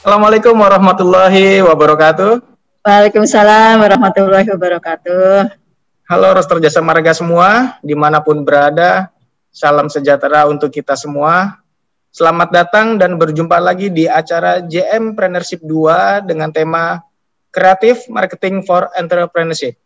Assalamualaikum warahmatullahi wabarakatuh. Waalaikumsalam warahmatullahi wabarakatuh. Halo roster jasa marga semua, dimanapun berada, salam sejahtera untuk kita semua. Selamat datang dan berjumpa lagi di acara JM Preneurship 2 dengan tema Creative Marketing for Entrepreneurship.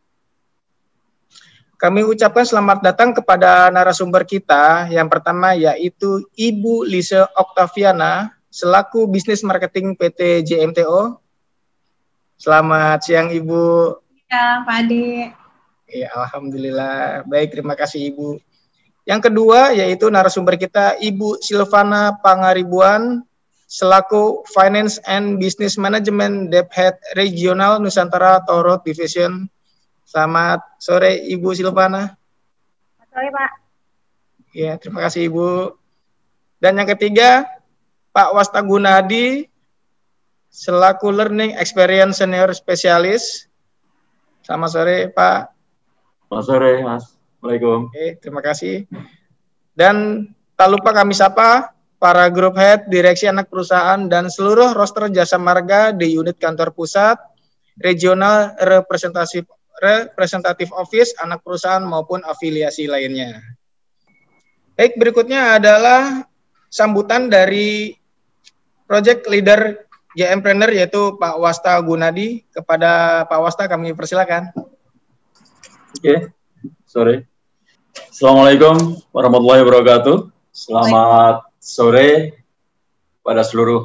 Kami ucapkan selamat datang kepada narasumber kita. Yang pertama yaitu Ibu Lise Oktaviana, selaku Bisnis Marketing PT JMTO. Selamat siang Ibu. Ya, Pak Ade. Ya, alhamdulillah. Baik, terima kasih Ibu. Yang kedua yaitu narasumber kita Ibu Silvana Pangaribuan, selaku Finance and Business Management Dep Head Regional Nusantara Toll Road Division. Selamat sore Ibu Silvana. Selamat sore Pak. Ya, terima kasih Ibu. Dan yang ketiga Pak Wasta Gunadi, selaku Learning Experience Senior Specialist. Selamat sore Pak. Selamat sore Mas. Assalamualaikum. Oke, terima kasih. Dan tak lupa kami sapa para grup head, direksi anak perusahaan, dan seluruh roster jasa marga di unit kantor pusat, regional, representatif office, anak perusahaan maupun afiliasi lainnya. Baik, berikutnya adalah sambutan dari Project Leader JM Planner yaitu Pak Wasta Gunadi. Kepada Pak Wasta kami persilakan. Oke, sore. Assalamualaikum warahmatullahi wabarakatuh. Selamat sore pada seluruh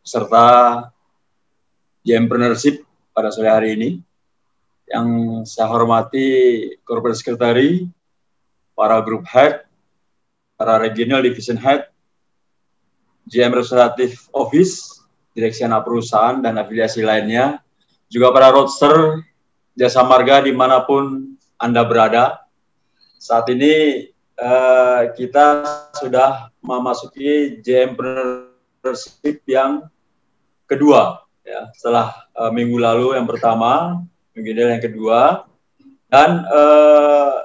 peserta JM Preneurship pada sore hari ini. Yang saya hormati Corporate Secretary, para Group Head, para Regional Division Head, GM Representative Office, Direksi Anak Perusahaan, dan afiliasi lainnya, juga para roadster jasa marga dimanapun Anda berada. Saat ini kita sudah memasuki JM Preneurship yang kedua, ya, setelah minggu lalu yang pertama, minggu ini yang kedua, dan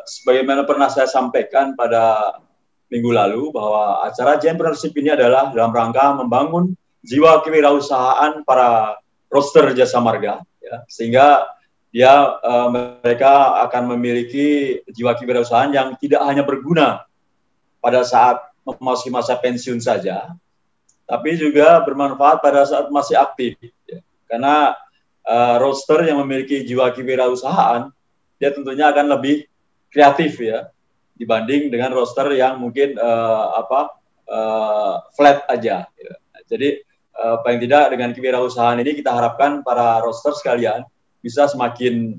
sebagaimana pernah saya sampaikan pada minggu lalu bahwa acara JM Preneurship ini adalah dalam rangka membangun jiwa kewirausahaan para roster jasa marga, ya, sehingga mereka akan memiliki jiwa kewirausahaan yang tidak hanya berguna pada saat memasuki masa pensiun saja, tapi juga bermanfaat pada saat masih aktif, ya. Karena roster yang memiliki jiwa kewirausahaan, dia tentunya akan lebih kreatif, ya, dibanding dengan roster yang mungkin flat aja, ya. Jadi paling tidak dengan kewirausahaan ini kita harapkan para roster sekalian bisa semakin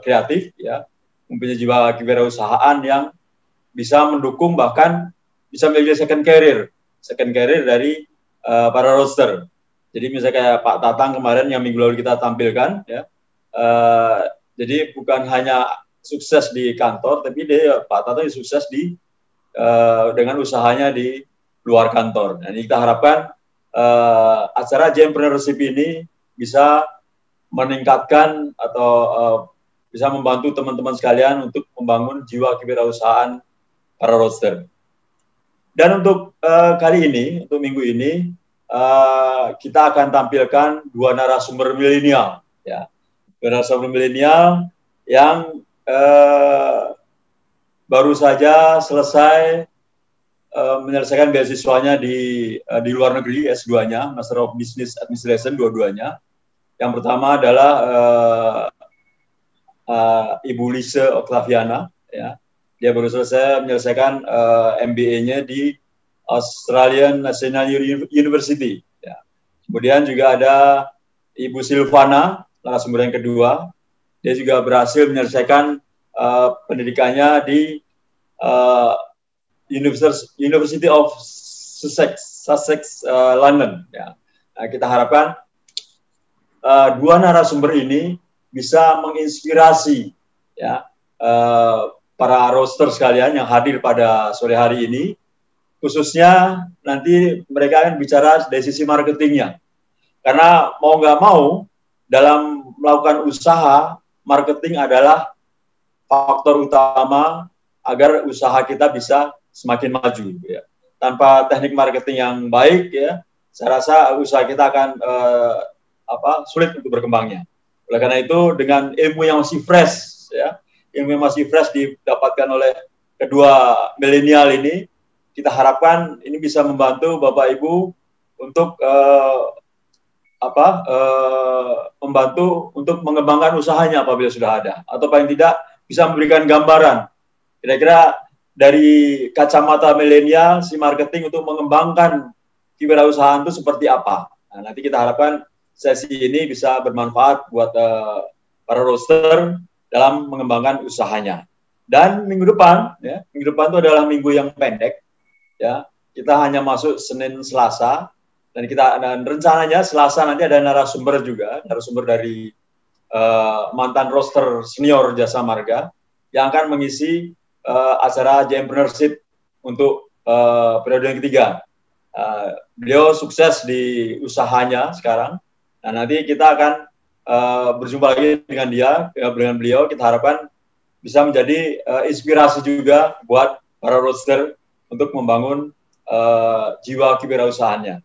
kreatif, ya, mempunyai jiwa kewirausahaan yang bisa mendukung, bahkan bisa menjadi second career dari para roster. Jadi misalnya kayak Pak Tatang kemarin yang minggu lalu kita tampilkan, ya, jadi bukan hanya sukses di kantor, tapi Pak Tatang sukses dengan usahanya di luar kantor. Nah, ini kita harapkan acara JM Preneurship ini bisa meningkatkan atau bisa membantu teman-teman sekalian untuk membangun jiwa kewirausahaan para roster. Dan untuk kali ini, untuk minggu ini, kita akan tampilkan dua narasumber milenial, ya, dua narasumber milenial yang baru saja selesai menyelesaikan beasiswanya di luar negeri, S2-nya, Master of Business Administration, dua-duanya. Yang pertama adalah Ibu Lise Oktaviana, ya. Dia baru selesai menyelesaikan MBA-nya di Australian National University, ya. Kemudian juga ada Ibu Silvana, narasumber yang kedua. Dia juga berhasil menyelesaikan pendidikannya di University of Sussex, London, ya. Nah, kita harapkan dua narasumber ini bisa menginspirasi, ya, para roster sekalian yang hadir pada sore hari ini. Khususnya nanti mereka akan bicara dari sisi marketingnya. Karena mau nggak mau, dalam melakukan usaha, marketing adalah faktor utama agar usaha kita bisa semakin maju, ya. Tanpa teknik marketing yang baik, ya, saya rasa usaha kita akan sulit untuk berkembangnya. Oleh karena itu, dengan ilmu yang masih fresh, ya, ilmu yang masih fresh didapatkan oleh kedua milenial ini, kita harapkan ini bisa membantu Bapak Ibu untuk membantu untuk mengembangkan usahanya apabila sudah ada, atau paling tidak bisa memberikan gambaran kira-kira dari kacamata milenial si marketing untuk mengembangkan kewirausahaan itu seperti apa. Nah, nanti kita harapkan sesi ini bisa bermanfaat buat para roaster dalam mengembangkan usahanya. Dan minggu depan itu adalah minggu yang pendek, ya. Kita hanya masuk Senin, Selasa, dan rencananya Selasa nanti ada narasumber dari mantan roaster senior Jasa Marga yang akan mengisi acara Entrepreneurship untuk periode yang ketiga. Beliau sukses di usahanya sekarang. Nah, nanti kita akan berjumpa lagi dengan beliau. Kita harapkan bisa menjadi inspirasi juga buat para roaster untuk membangun jiwa kewirausahaannya.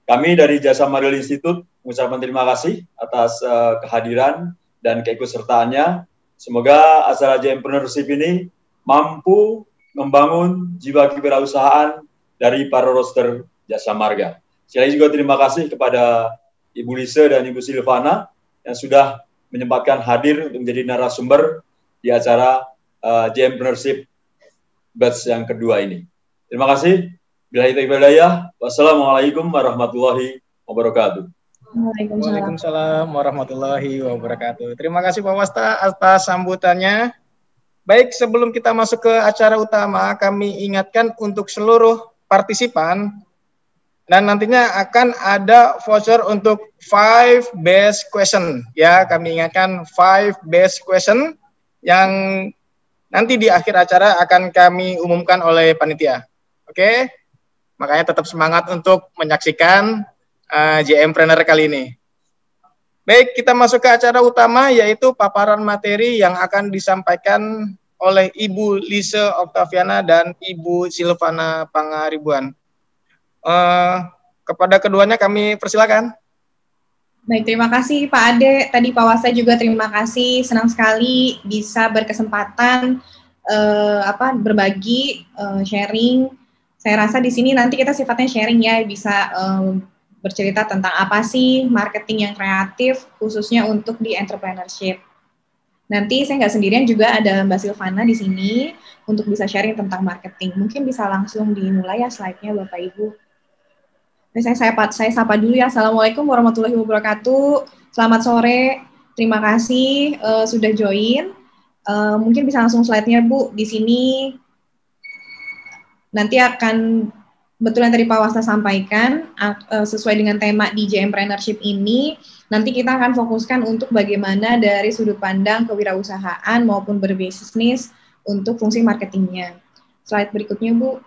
Kami dari Jasa Marga Institute mengucapkan terima kasih atas kehadiran dan keikutsertaannya. Semoga acara Entrepreneurship ini mampu membangun jiwa kewirausahaan dari para roaster Jasa Marga. Sekali lagi juga terima kasih kepada Ibu Lisa dan Ibu Silvana yang sudah menyempatkan hadir untuk menjadi narasumber di acara Entrepreneurship batch yang kedua ini. Terima kasih. Billahi taufiq wal hidayah. Wassalamualaikum warahmatullahi wabarakatuh. Waalaikumsalam warahmatullahi wabarakatuh. Terima kasih Pak Wasta atas sambutannya. Baik, sebelum kita masuk ke acara utama, kami ingatkan untuk seluruh partisipan, dan nantinya akan ada voucher untuk 5 best question. Ya, kami ingatkan 5 best question yang nanti di akhir acara akan kami umumkan oleh panitia. Oke? Makanya tetap semangat untuk menyaksikan Entrepreneur kali ini. Baik, kita masuk ke acara utama, yaitu paparan materi yang akan disampaikan oleh Ibu Lisa Oktaviana dan Ibu Silvana Pangaribuan. Kepada keduanya kami persilakan. Baik, terima kasih Pak Ade. Tadi Pak Wasta juga terima kasih. Senang sekali bisa berkesempatan berbagi, sharing. Saya rasa di sini nanti kita sifatnya sharing ya, bisa bercerita tentang apa sih marketing yang kreatif, khususnya untuk di entrepreneurship. Nanti saya nggak sendirian, juga ada Mbak Silvana di sini untuk bisa sharing tentang marketing. Mungkin bisa langsung dimulai ya slide-nya Bapak Ibu. Saya sapa dulu ya. Assalamualaikum warahmatullahi wabarakatuh. Selamat sore. Terima kasih sudah join. Mungkin bisa langsung slide-nya Bu. Di sini nanti akan, betul yang tadi Pak Wasta sampaikan, sesuai dengan tema DJ Entrepreneurship ini, nanti kita akan fokuskan untuk bagaimana dari sudut pandang kewirausahaan maupun berbisnis untuk fungsi marketingnya. Slide berikutnya Bu.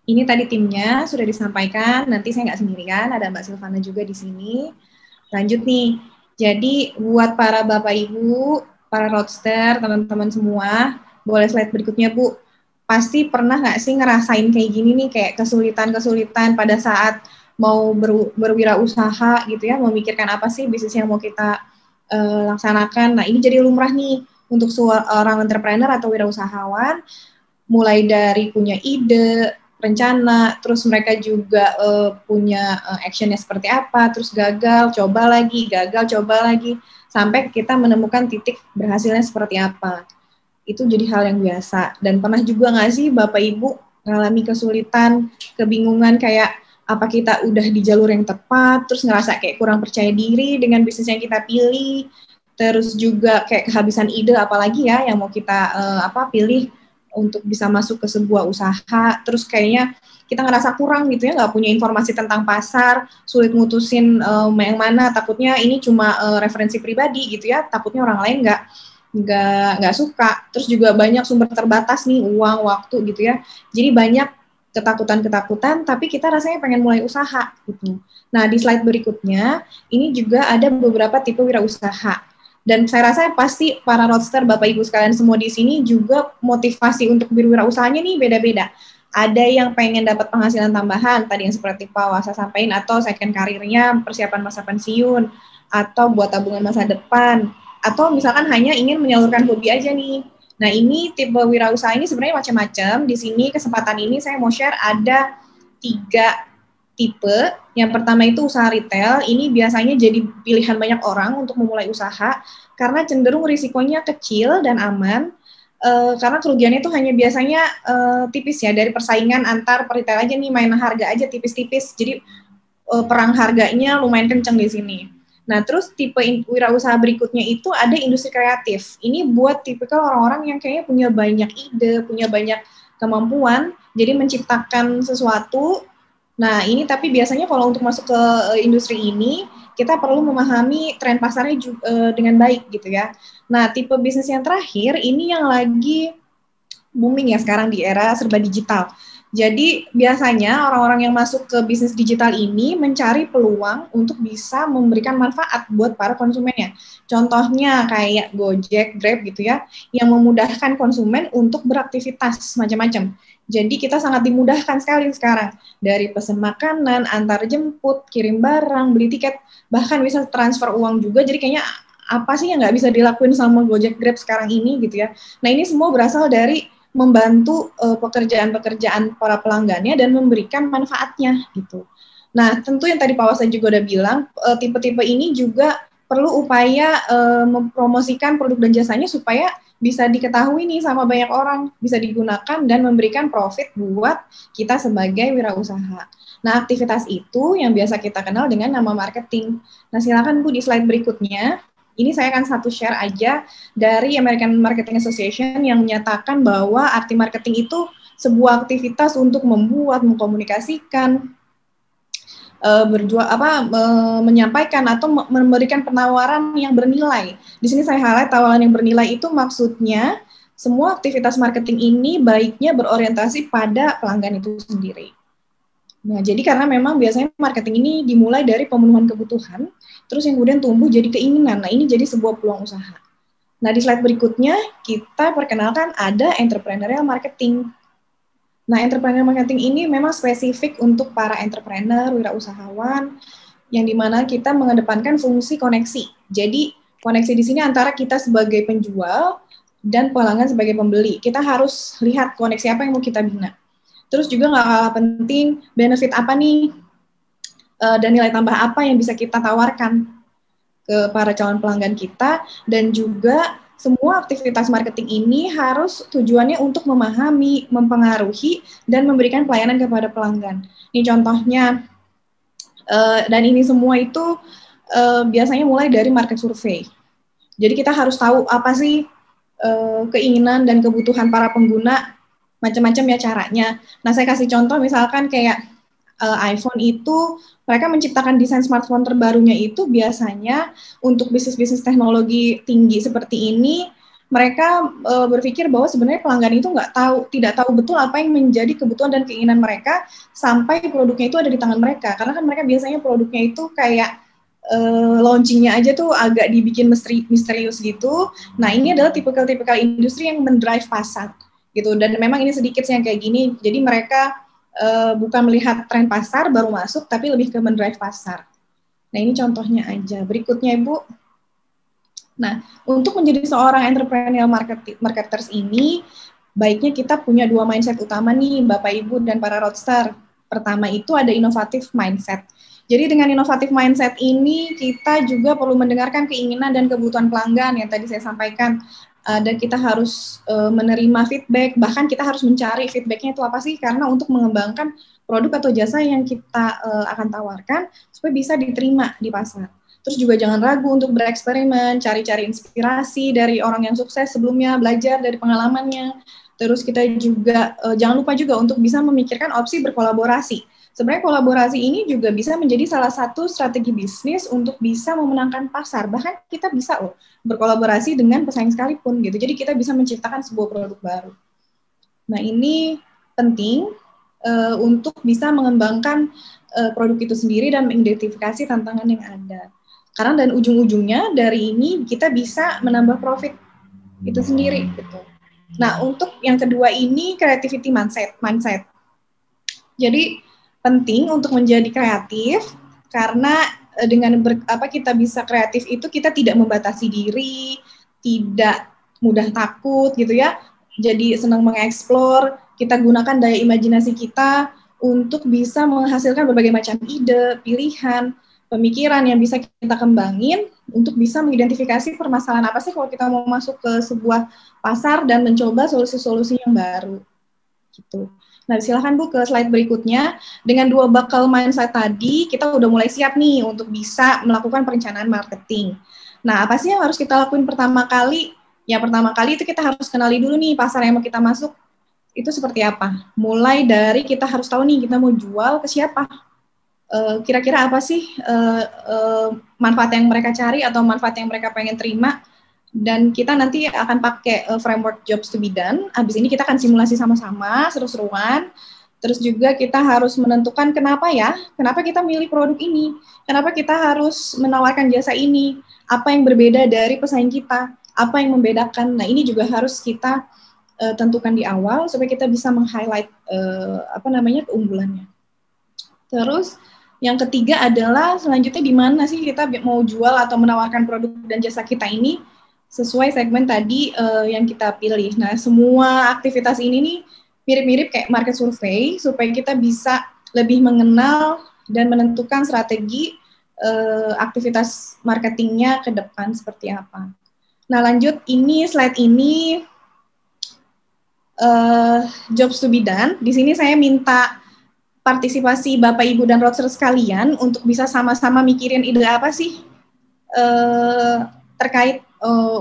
Ini tadi timnya sudah disampaikan, nanti saya nggak sendirian, ada Mbak Silvana juga di sini. Lanjut nih, jadi buat para Bapak Ibu, para roadster, teman-teman semua, boleh slide berikutnya Bu. Pasti pernah nggak sih ngerasain kayak gini nih, kayak kesulitan-kesulitan pada saat mau berwirausaha gitu ya, memikirkan apa sih bisnis yang mau kita laksanakan. Nah, ini jadi lumrah nih untuk seorang entrepreneur atau wirausahawan, mulai dari punya ide, rencana, terus mereka juga punya actionnya seperti apa, terus gagal, coba lagi, sampai kita menemukan titik berhasilnya seperti apa. Itu jadi hal yang biasa. Dan pernah juga nggak sih Bapak Ibu mengalami kesulitan, kebingungan kayak apa kita udah di jalur yang tepat, terus ngerasa kayak kurang percaya diri dengan bisnis yang kita pilih, terus juga kayak kehabisan ide apalagi ya yang mau kita pilih untuk bisa masuk ke sebuah usaha, terus kayaknya kita ngerasa kurang gitu ya, nggak punya informasi tentang pasar, sulit mutusin yang mana, takutnya ini cuma referensi pribadi gitu ya, takutnya orang lain nggak suka, terus juga banyak sumber terbatas nih, uang, waktu gitu ya, jadi banyak ketakutan-ketakutan, tapi kita rasanya pengen mulai usaha gitu. Nah di slide berikutnya, ini juga ada beberapa tipe wirausaha, dan saya rasa pasti para roadster, Bapak Ibu sekalian semua di sini juga motivasi untuk berwirausahanya nih beda-beda. Ada yang pengen dapat penghasilan tambahan, tadi yang seperti Pak Wasa sampaikan, atau second karirnya, persiapan masa pensiun, atau buat tabungan masa depan, atau misalkan hanya ingin menyalurkan hobi aja nih. Nah, ini tipe wirausaha ini sebenarnya macam-macam. Di sini kesempatan ini saya mau share ada 3 tipe. Yang pertama itu usaha retail. Ini biasanya jadi pilihan banyak orang untuk memulai usaha karena cenderung risikonya kecil dan aman. Karena kerugiannya itu hanya biasanya tipis ya, dari persaingan antar retail aja nih, main harga aja tipis-tipis, jadi perang harganya lumayan kenceng di sini. Nah, terus tipe wirausaha berikutnya itu ada industri kreatif. Ini buat tipikal orang-orang yang kayaknya punya banyak ide, punya banyak kemampuan, jadi menciptakan sesuatu. Nah, ini tapi biasanya kalau untuk masuk ke industri ini, kita perlu memahami tren pasarnya dengan baik gitu ya. Nah, tipe bisnis yang terakhir ini yang lagi booming ya sekarang di era serba digital. Jadi biasanya orang-orang yang masuk ke bisnis digital ini mencari peluang untuk bisa memberikan manfaat buat para konsumennya. Contohnya kayak Gojek, Grab gitu ya, yang memudahkan konsumen untuk beraktivitas macam-macam. Jadi kita sangat dimudahkan sekali sekarang. Dari pesan makanan, antar jemput, kirim barang, beli tiket, bahkan bisa transfer uang juga. Jadi kayaknya apa sih yang nggak bisa dilakuin sama Gojek, Grab sekarang ini gitu ya. Nah, ini semua berasal dari membantu pekerjaan-pekerjaan para pelanggannya dan memberikan manfaatnya gitu. Nah, tentu yang tadi Pak Wasa juga udah bilang, tipe-tipe ini juga perlu upaya mempromosikan produk dan jasanya supaya bisa diketahui nih sama banyak orang, bisa digunakan dan memberikan profit buat kita sebagai wirausaha. Nah, aktivitas itu yang biasa kita kenal dengan nama marketing. Nah, silakan Bu di slide berikutnya. Ini saya akan satu share aja dari American Marketing Association yang menyatakan bahwa arti marketing itu sebuah aktivitas untuk membuat, mengkomunikasikan, menyampaikan atau memberikan penawaran yang bernilai. Di sini saya highlight tawaran yang bernilai itu maksudnya semua aktivitas marketing ini baiknya berorientasi pada pelanggan itu sendiri. Nah, jadi karena memang biasanya marketing ini dimulai dari pemenuhan kebutuhan, terus yang kemudian tumbuh jadi keinginan. Nah, ini jadi sebuah peluang usaha. Nah, di slide berikutnya kita perkenalkan ada entrepreneurial marketing. Nah, entrepreneurial marketing ini memang spesifik untuk para entrepreneur, wirausahawan, yang dimana kita mengedepankan fungsi koneksi. Jadi, koneksi di sini antara kita sebagai penjual dan pelanggan sebagai pembeli. Kita harus lihat koneksi apa yang mau kita bina. Terus juga nggak kalah penting, benefit apa nih, dan nilai tambah apa yang bisa kita tawarkan ke para calon pelanggan kita, dan juga semua aktivitas marketing ini harus tujuannya untuk memahami, mempengaruhi, dan memberikan pelayanan kepada pelanggan. Ini contohnya, dan ini semua itu biasanya mulai dari market survey. Jadi kita harus tahu apa sih keinginan dan kebutuhan para pengguna, macam-macam ya caranya. Nah, saya kasih contoh misalkan kayak iPhone itu, mereka menciptakan desain smartphone terbarunya itu biasanya untuk bisnis-bisnis teknologi tinggi seperti ini, mereka berpikir bahwa sebenarnya pelanggan itu tidak tahu betul apa yang menjadi kebutuhan dan keinginan mereka sampai produknya itu ada di tangan mereka. Karena kan mereka biasanya produknya itu kayak launchingnya aja tuh agak dibikin misterius gitu. Nah, ini adalah tipikal-tipikal industri yang mendrive pasar gitu, dan memang ini sedikit sih yang kayak gini. Jadi mereka bukan melihat tren pasar baru masuk, tapi lebih ke mendrive pasar. Nah, ini contohnya aja. Berikutnya, Ibu. Nah, untuk menjadi seorang entrepreneurial marketers ini, baiknya kita punya 2 mindset utama nih, Bapak, Ibu, dan para roadster. Pertama itu ada inovatif mindset. Jadi dengan inovatif mindset ini, kita juga perlu mendengarkan keinginan dan kebutuhan pelanggan yang tadi saya sampaikan. Dan kita harus menerima feedback, bahkan kita harus mencari feedbacknya itu apa sih, karena untuk mengembangkan produk atau jasa yang kita akan tawarkan supaya bisa diterima di pasar. Terus juga jangan ragu untuk bereksperimen, cari-cari inspirasi dari orang yang sukses sebelumnya, belajar dari pengalamannya. Terus kita juga jangan lupa juga untuk bisa memikirkan opsi berkolaborasi. Sebenarnya kolaborasi ini juga bisa menjadi salah satu strategi bisnis untuk bisa memenangkan pasar. Bahkan kita bisa loh berkolaborasi dengan pesaing sekalipun gitu. Jadi kita bisa menciptakan sebuah produk baru. Nah, ini penting untuk bisa mengembangkan produk itu sendiri dan mengidentifikasi tantangan yang ada. Karena dan ujung-ujungnya dari ini kita bisa menambah profit itu sendiri gitu. Nah, untuk yang kedua ini creativity mindset. Jadi penting untuk menjadi kreatif karena dengan kita bisa kreatif itu kita tidak membatasi diri, tidak mudah takut gitu ya. Jadi senang mengeksplor, kita gunakan daya imajinasi kita untuk bisa menghasilkan berbagai macam ide, pilihan, pemikiran yang bisa kita kembangin untuk bisa mengidentifikasi permasalahan apa sih kalau kita mau masuk ke sebuah pasar dan mencoba solusi-solusi yang baru. Gitu. Nah, silahkan Bu ke slide berikutnya. Dengan 2 buckle mindset tadi, kita udah mulai siap nih untuk bisa melakukan perencanaan marketing. Nah, apa sih yang harus kita lakuin pertama kali? Ya, pertama kali itu kita harus kenali dulu nih pasar yang mau kita masuk itu seperti apa. Mulai dari kita harus tahu nih kita mau jual ke siapa. Kira-kira apa sih manfaat yang mereka cari atau manfaat yang mereka pengen terima. Dan kita nanti akan pakai framework jobs to be done. Habis ini kita akan simulasi sama-sama, seru-seruan. Terus juga kita harus menentukan kenapa kita milih produk ini, kenapa kita harus menawarkan jasa ini, apa yang berbeda dari pesaing kita, apa yang membedakan. Nah, ini juga harus kita tentukan di awal supaya kita bisa meng-highlight keunggulannya. Terus yang ketiga adalah selanjutnya di mana sih kita mau jual atau menawarkan produk dan jasa kita ini sesuai segmen tadi yang kita pilih. Nah, semua aktivitas ini nih mirip-mirip kayak market survey supaya kita bisa lebih mengenal dan menentukan strategi aktivitas marketingnya ke depan seperti apa. Nah, lanjut ini slide ini jobs to be done. Di sini saya minta partisipasi Bapak, Ibu, dan roadster sekalian untuk bisa sama-sama mikirin ide apa sih terkait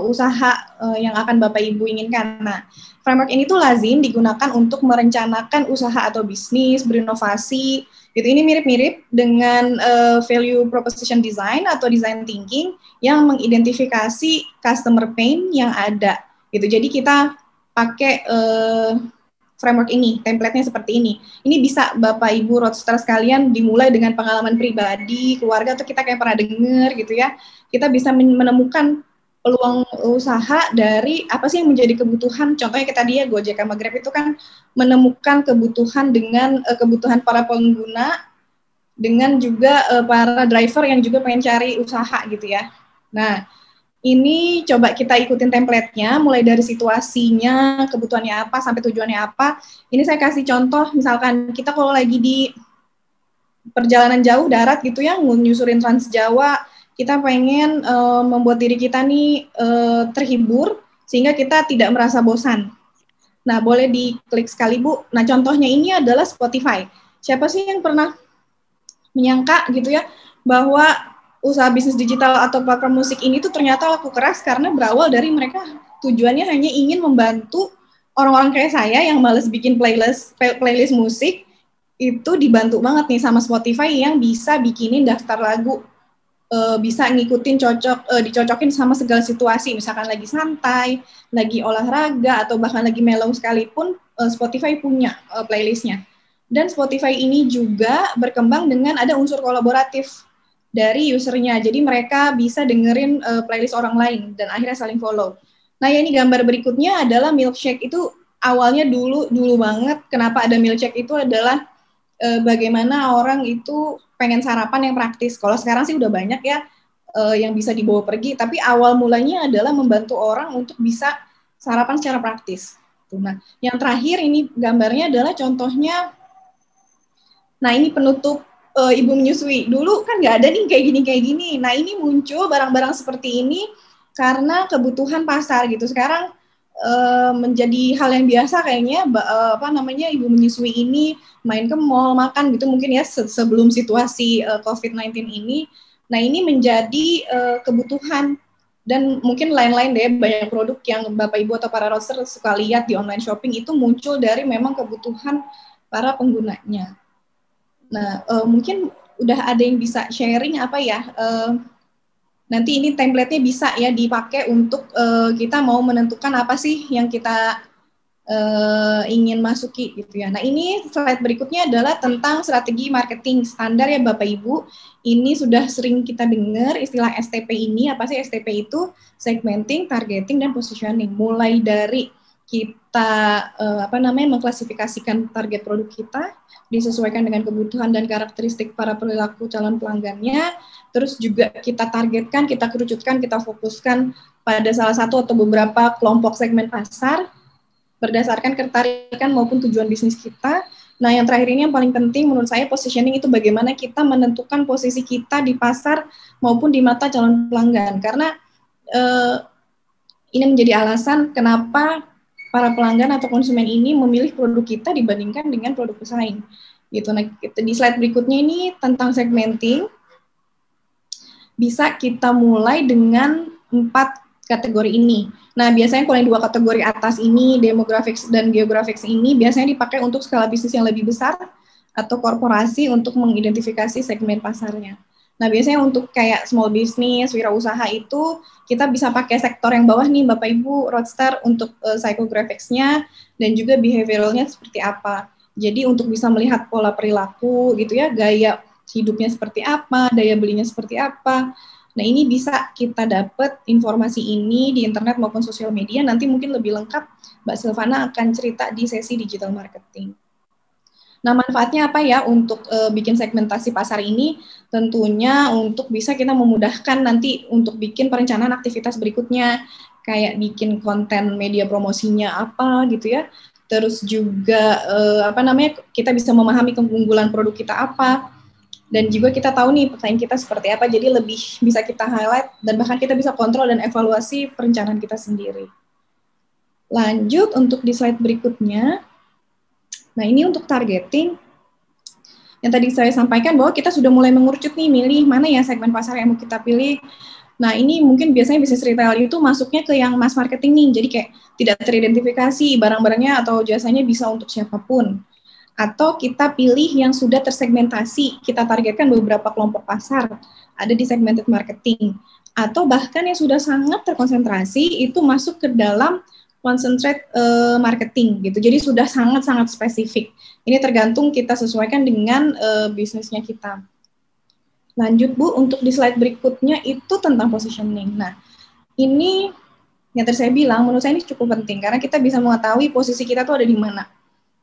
usaha yang akan Bapak Ibu inginkan. Nah, framework ini tuh lazim digunakan untuk merencanakan usaha atau bisnis, berinovasi. Gitu. Ini mirip-mirip dengan value proposition design atau design thinking yang mengidentifikasi customer pain yang ada. Gitu. Jadi kita pakai framework ini, template-nya seperti ini. Ini bisa Bapak Ibu roadster sekalian dimulai dengan pengalaman pribadi, keluarga, atau kita kayak pernah dengar gitu ya. Kita bisa menemukan peluang usaha dari apa sih yang menjadi kebutuhan. Contohnya kita dia Gojek sama Grab itu kan menemukan kebutuhan dengan kebutuhan para pengguna dengan juga para driver yang juga pengen cari usaha gitu ya. Nah, ini coba kita ikutin template-nya mulai dari situasinya, kebutuhannya apa sampai tujuannya apa. Ini saya kasih contoh misalkan kita kalau lagi di perjalanan jauh darat gitu ya, nyusurin Trans Jawa, kita pengen membuat diri kita nih terhibur sehingga kita tidak merasa bosan. Nah, boleh diklik sekali Bu. Nah, contohnya ini adalah Spotify. Siapa sih yang pernah menyangka gitu ya bahwa usaha bisnis digital atau platform musik ini tuh ternyata laku keras karena berawal dari mereka tujuannya hanya ingin membantu orang-orang kayak saya yang males bikin playlist musik itu dibantu banget nih sama Spotify yang bisa bikinin daftar lagu. Bisa ngikutin dicocokin sama segala situasi, misalkan lagi santai, lagi olahraga, atau bahkan lagi mellow sekalipun, Spotify punya playlistnya. Dan Spotify ini juga berkembang dengan ada unsur kolaboratif dari usernya, jadi mereka bisa dengerin playlist orang lain, dan akhirnya saling follow. Nah, ini gambar berikutnya adalah milkshake itu awalnya dulu banget, kenapa ada milkshake itu adalah bagaimana orang itu pengen sarapan yang praktis. Kalau sekarang sih udah banyak ya yang bisa dibawa pergi, tapi awal mulanya adalah membantu orang untuk bisa sarapan secara praktis. Nah, yang terakhir ini gambarnya adalah contohnya, nah ini penutup ibu menyusui. Dulu kan nggak ada nih kayak gini. Nah, ini muncul barang-barang seperti ini karena kebutuhan pasar gitu. Sekarang menjadi hal yang biasa kayaknya ibu menyusui ini main ke mall, makan gitu mungkin ya sebelum situasi COVID-19 ini. Nah, ini menjadi kebutuhan dan mungkin lain-lain deh, banyak produk yang Bapak Ibu atau para roadster suka lihat di online shopping itu muncul dari memang kebutuhan para penggunanya. Nah, mungkin udah ada yang bisa sharing apa ya, nanti ini template-nya bisa ya dipakai untuk kita mau menentukan apa sih yang kita ingin masuki gitu ya. Nah, ini slide berikutnya adalah tentang strategi marketing standar ya Bapak Ibu. Ini sudah sering kita dengar istilah STP ini. Apa sih STP itu? Segmenting, targeting, dan positioning. Mulai dari kita mengklasifikasikan target produk kita, disesuaikan dengan kebutuhan dan karakteristik para perilaku calon pelanggannya, terus juga kita targetkan, kita kerucutkan, kita fokuskan pada salah satu atau beberapa kelompok segmen pasar, berdasarkan ketertarikan maupun tujuan bisnis kita. Nah, yang terakhir ini yang paling penting menurut saya, positioning itu bagaimana kita menentukan posisi kita di pasar maupun di mata calon pelanggan. Karena ini menjadi alasan kenapa para pelanggan atau konsumen ini memilih produk kita dibandingkan dengan produk pesaing. Gitu. Nah, di slide berikutnya ini tentang segmenting. Bisa kita mulai dengan 4 kategori ini. Nah, biasanya kalau yang 2 kategori atas ini, demographics dan geographics ini, biasanya dipakai untuk skala bisnis yang lebih besar atau korporasi untuk mengidentifikasi segmen pasarnya. Nah, biasanya untuk kayak small business, wirausaha itu, kita bisa pakai sektor yang bawah nih, Bapak Ibu, Roadster, untuk psychographics-nya, dan juga behavioralnya seperti apa. Jadi untuk bisa melihat pola perilaku, gitu ya, gaya hidupnya seperti apa, daya belinya seperti apa. Nah, ini bisa kita dapat informasi ini di internet maupun sosial media. Nanti mungkin lebih lengkap Mbak Silvana akan cerita di sesi digital marketing. Nah, manfaatnya apa ya untuk bikin segmentasi pasar ini? Tentunya untuk bisa kita memudahkan nanti untuk bikin perencanaan aktivitas berikutnya, kayak bikin konten media promosinya apa gitu ya. Terus juga kita bisa memahami keunggulan produk kita apa. Dan juga kita tahu nih pesaing kita seperti apa, jadi lebih bisa kita highlight dan bahkan kita bisa kontrol dan evaluasi perencanaan kita sendiri. Lanjut untuk di slide berikutnya. Nah, ini untuk targeting. Yang tadi saya sampaikan bahwa kita sudah mulai mengerucut nih, milih mana ya segmen pasar yang mau kita pilih. Nah, ini mungkin biasanya bisnis retail itu masuknya ke yang mass marketing nih, jadi kayak tidak teridentifikasi barang-barangnya atau jasanya bisa untuk siapapun. Atau kita pilih yang sudah tersegmentasi, kita targetkan beberapa kelompok pasar, ada di segmented marketing. Atau bahkan yang sudah sangat terkonsentrasi, itu masuk ke dalam concentrate marketing gitu. Jadi sudah sangat-sangat spesifik. Ini tergantung kita sesuaikan dengan bisnisnya kita. Lanjut Bu, untuk di slide berikutnya itu tentang positioning. Nah, ini yang tadi saya bilang, menurut saya ini cukup penting karena kita bisa mengetahui posisi kita tuh ada di mana.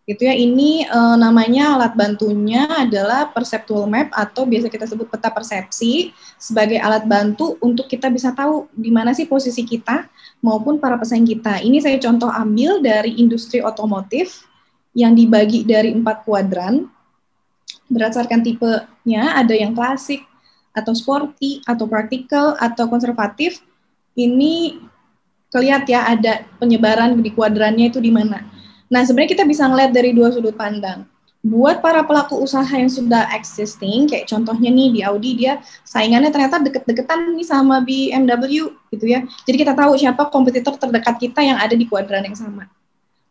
Gitu ya, ini namanya alat bantunya adalah perceptual map atau biasa kita sebut peta persepsi sebagai alat bantu untuk kita bisa tahu di mana sih posisi kita maupun para pesaing kita. Ini saya contoh ambil dari industri otomotif yang dibagi dari 4 kuadran. Berdasarkan tipenya, ada yang klasik, atau sporty, atau practical, atau konservatif. Ini kelihatan ya ada penyebaran di kuadrannya itu di mana. Nah, sebenarnya kita bisa ngeliat dari 2 sudut pandang. Buat para pelaku usaha yang sudah existing, kayak contohnya nih di Audi, dia saingannya ternyata deket-deketan nih sama BMW, gitu ya. Jadi kita tahu siapa kompetitor terdekat kita yang ada di kuadran yang sama.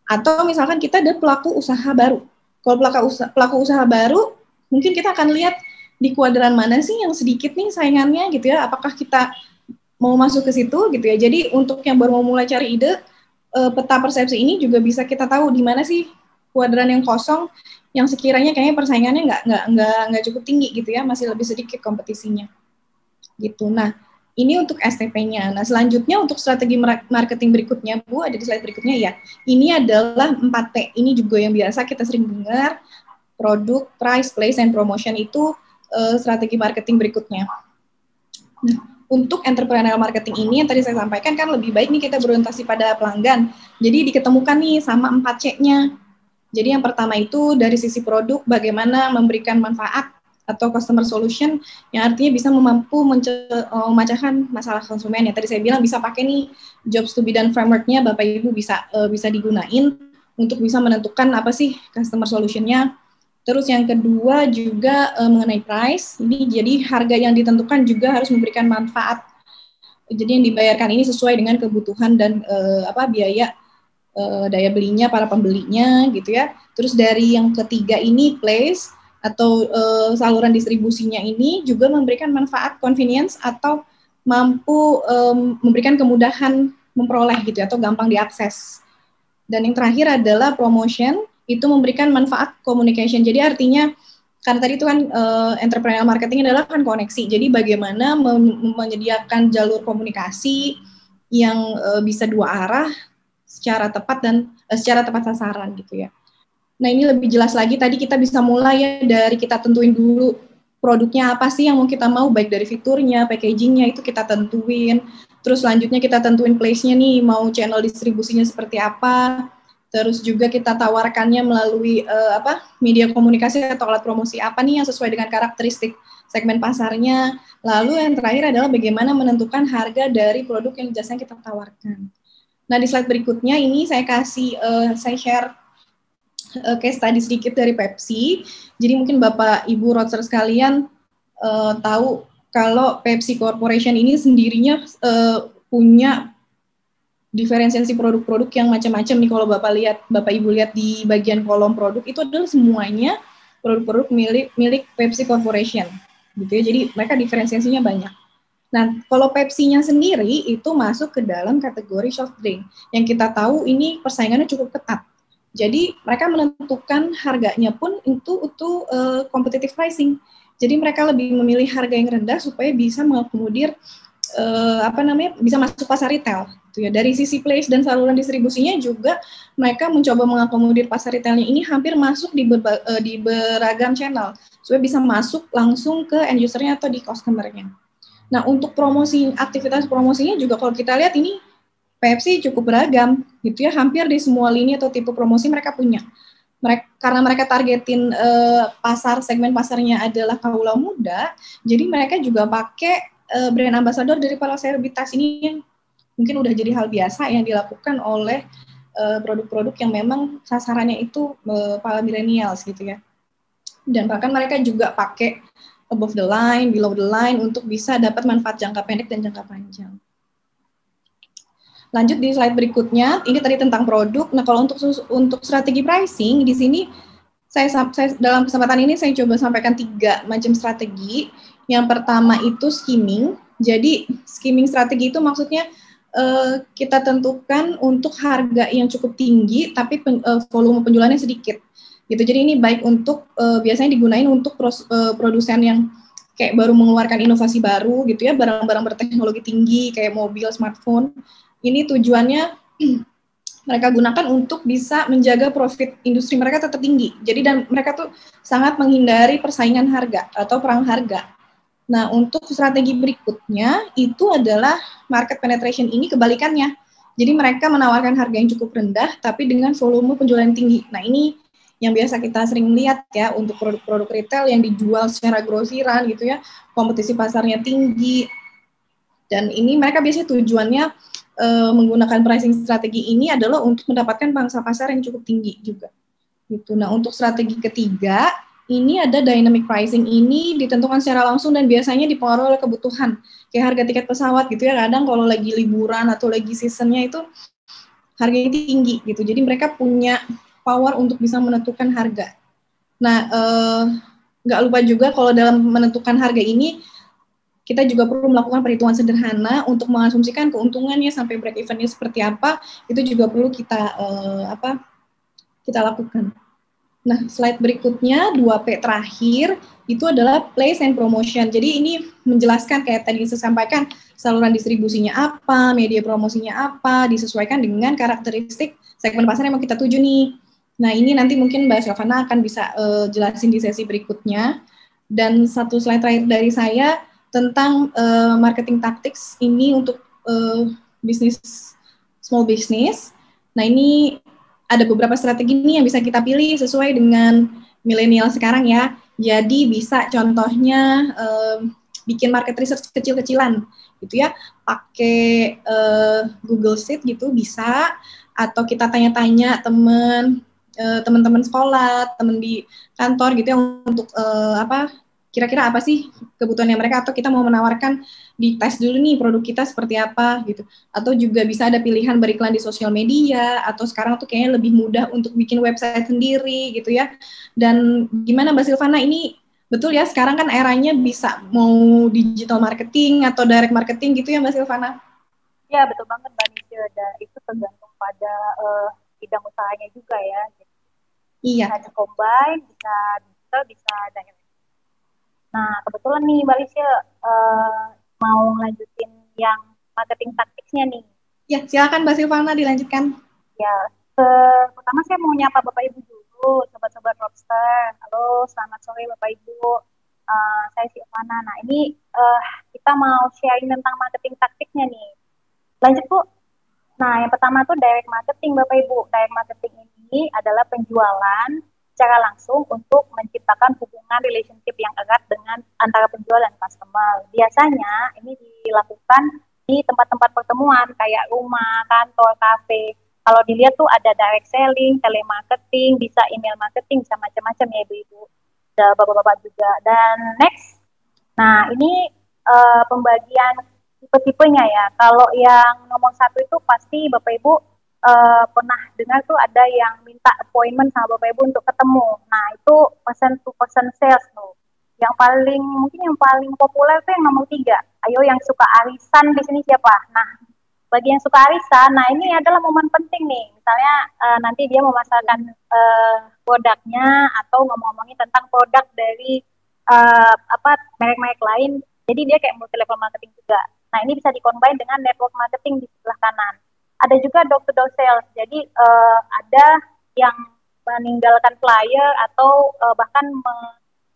Atau misalkan kita ada pelaku usaha baru. Kalau pelaku usaha baru, mungkin kita akan lihat di kuadran mana sih yang sedikit nih saingannya, gitu ya. Apakah kita mau masuk ke situ, gitu ya. Jadi untuk yang baru mau mulai cari ide, peta persepsi ini juga bisa kita tahu di mana sih kuadran yang kosong yang sekiranya kayaknya persaingannya nggak cukup tinggi gitu ya, masih lebih sedikit kompetisinya gitu. Nah, ini untuk STP-nya. Nah, selanjutnya untuk strategi marketing berikutnya Bu, ada di slide berikutnya ya. Ini adalah 4P. Ini juga yang biasa kita sering dengar, produk, price, place, and promotion itu strategi marketing berikutnya. Nah, untuk entrepreneurial marketing ini yang tadi saya sampaikan kan lebih baik nih kita berorientasi pada pelanggan. Jadi diketemukan nih sama 4C-nya. Jadi yang pertama itu dari sisi produk bagaimana memberikan manfaat atau customer solution yang artinya bisa mampu memecahkan masalah konsumen. Yang tadi saya bilang bisa pakai nih jobs to be done framework-nya Bapak Ibu bisa digunain untuk bisa menentukan apa sih customer solution-nya. Terus yang kedua juga mengenai price. Ini jadi harga yang ditentukan juga harus memberikan manfaat. Jadi yang dibayarkan ini sesuai dengan kebutuhan dan biaya daya belinya para pembelinya gitu ya. Terus dari yang ketiga ini place atau saluran distribusinya ini juga memberikan manfaat convenience atau mampu memberikan kemudahan memperoleh gitu ya, atau gampang diakses. Dan yang terakhir adalah promotion, itu memberikan manfaat communication. Jadi artinya karena tadi itu kan entrepreneurial marketing adalah kan koneksi. Jadi bagaimana menyediakan jalur komunikasi yang bisa 2 arah secara tepat dan secara tepat sasaran gitu ya. Nah ini lebih jelas lagi tadi kita bisa mulai ya dari kita tentuin dulu produknya apa sih yang mau kita mau, baik dari fiturnya, packagingnya itu kita tentuin. Terus selanjutnya kita tentuin place-nya nih, mau channel distribusinya seperti apa. Terus juga kita tawarkannya melalui media komunikasi atau alat promosi apa nih yang sesuai dengan karakteristik segmen pasarnya. Lalu yang terakhir adalah bagaimana menentukan harga dari produk yang jasanya kita tawarkan. Nah di slide berikutnya ini saya share case study sedikit dari Pepsi. Jadi mungkin Bapak Ibu roadster sekalian tahu kalau Pepsi Corporation ini sendirinya punya diferensiasi produk-produk yang macam-macam nih. Kalau Bapak Ibu lihat di bagian kolom produk itu adalah semuanya produk-produk milik Pepsi Corporation, gitu ya. Jadi mereka diferensiasinya banyak. Nah, kalau Pepsi-nya sendiri itu masuk ke dalam kategori soft drink yang kita tahu ini persaingannya cukup ketat. Jadi mereka menentukan harganya pun itu competitive pricing. Jadi mereka lebih memilih harga yang rendah supaya bisa mengakomodir bisa masuk pasar retail. Gitu ya. Dari sisi place dan saluran distribusinya juga mereka mencoba mengakomodir pasar retailnya ini hampir masuk di beragam channel supaya bisa masuk langsung ke end usernya atau di customer-nya. Nah untuk aktivitas promosinya juga kalau kita lihat ini Pepsi cukup beragam, gitu ya. Hampir di semua lini atau tipe promosi mereka punya. Karena mereka targetin segmen pasarnya adalah kaula muda, jadi mereka juga pakai brand ambassador dari para selebritas ini yang mungkin udah jadi hal biasa yang dilakukan oleh produk-produk yang memang sasarannya itu para millennials gitu ya. Dan bahkan mereka juga pakai above the line, below the line untuk bisa dapat manfaat jangka pendek dan jangka panjang. Lanjut di slide berikutnya, ini tadi tentang produk. Nah, kalau untuk strategi pricing di sini saya dalam kesempatan ini saya coba sampaikan 3 macam strategi. Yang pertama itu skimming. Jadi skimming strategi itu maksudnya kita tentukan untuk harga yang cukup tinggi tapi volume penjualannya sedikit. Gitu. Jadi ini baik untuk biasanya digunain untuk produsen yang kayak baru mengeluarkan inovasi baru gitu ya, barang-barang berteknologi tinggi kayak mobil, smartphone. Ini tujuannya mereka gunakan untuk bisa menjaga profit industri mereka tetap tinggi. Jadi dan mereka tuh sangat menghindari persaingan harga atau perang harga. Nah, untuk strategi berikutnya itu adalah market penetration ini kebalikannya. Jadi mereka menawarkan harga yang cukup rendah tapi dengan volume penjualan tinggi. Nah, ini yang biasa kita sering lihat ya untuk produk-produk retail yang dijual secara grosiran gitu ya, kompetisi pasarnya tinggi. Dan ini mereka biasanya tujuannya menggunakan pricing strategi ini adalah untuk mendapatkan pangsa pasar yang cukup tinggi juga. Gitu. Nah, untuk strategi ketiga, ini ada dynamic pricing ini ditentukan secara langsung dan biasanya dipengaruhi oleh kebutuhan. Kayak harga tiket pesawat gitu ya, kadang kalau lagi liburan atau lagi seasonnya itu harganya tinggi gitu. Jadi mereka punya power untuk bisa menentukan harga. Nah, nggak lupa juga kalau dalam menentukan harga ini, kita juga perlu melakukan perhitungan sederhana untuk mengasumsikan keuntungannya sampai break even-nya seperti apa, itu juga perlu kita lakukan. Nah, slide berikutnya 2P terakhir itu adalah place and promotion. Jadi ini menjelaskan kayak tadi saya sampaikan saluran distribusinya apa, media promosinya apa, disesuaikan dengan karakteristik segmen pasar yang mau kita tuju nih. Nah, ini nanti mungkin Mbak Silvana akan bisa jelasin di sesi berikutnya. Dan satu slide terakhir dari saya tentang marketing tactics ini untuk small business. Nah, ini ada beberapa strategi nih yang bisa kita pilih sesuai dengan milenial sekarang ya. Jadi bisa contohnya bikin market research kecil-kecilan gitu ya, pakai Google Sheet gitu bisa, atau kita tanya-tanya teman-teman sekolah, teman di kantor gitu ya untuk kira-kira apa sih kebutuhannya mereka, atau kita mau menawarkan di tes dulu nih produk kita seperti apa gitu. Atau juga bisa ada pilihan beriklan di sosial media, atau sekarang tuh kayaknya lebih mudah untuk bikin website sendiri gitu ya. Dan gimana Mbak Silvana, ini betul ya sekarang kan eranya bisa mau digital marketing atau direct marketing gitu ya Mbak Silvana? Ya betul banget Mbak Nisha, itu tergantung pada bidang usahanya juga ya. Jadi, iya. Bisa di-combine, bisa digital, bisa direct. Nah, kebetulan nih Mbak Lisha mau lanjutin yang marketing taktiknya nih. Ya, silakan Mbak Silvana dilanjutkan. Ya, pertama saya mau nyapa Bapak Ibu dulu, sobat-sobat Robster. Halo, selamat sore Bapak Ibu. Saya Silvana. Nah, ini kita mau sharing tentang marketing taktiknya nih. Lanjut, Bu. Nah, yang pertama tuh direct marketing, Bapak Ibu. Direct marketing ini adalah penjualan secara langsung untuk menciptakan hubungan relationship yang erat dengan antara penjual dan customer. Biasanya ini dilakukan di tempat-tempat pertemuan kayak rumah, kantor, kafe. Kalau dilihat tuh ada direct selling, telemarketing, bisa email marketing, bisa macam-macam ya Ibu-Ibu. Ada bapak-bapak juga. Dan next, nah ini pembagian tipe-tipenya ya. Kalau yang nomor 1 itu pasti Bapak Ibu pernah dengar tuh ada yang minta appointment sama Bapak Ibu untuk ketemu. Nah itu person to person sales tuh. Yang paling mungkin yang paling populer tuh yang nomor 3. Ayo yang suka arisan di sini siapa? Nah bagi yang suka arisan, nah ini adalah momen penting nih. Misalnya nanti dia memasarkan produknya atau ngomong-ngomongin tentang produk dari merek-merek lain. Jadi dia kayak multi level marketing juga. Nah ini bisa dikombin dengan network marketing di sebelah kanan. Ada juga door-to-door sales. Jadi ada yang meninggalkan flyer atau bahkan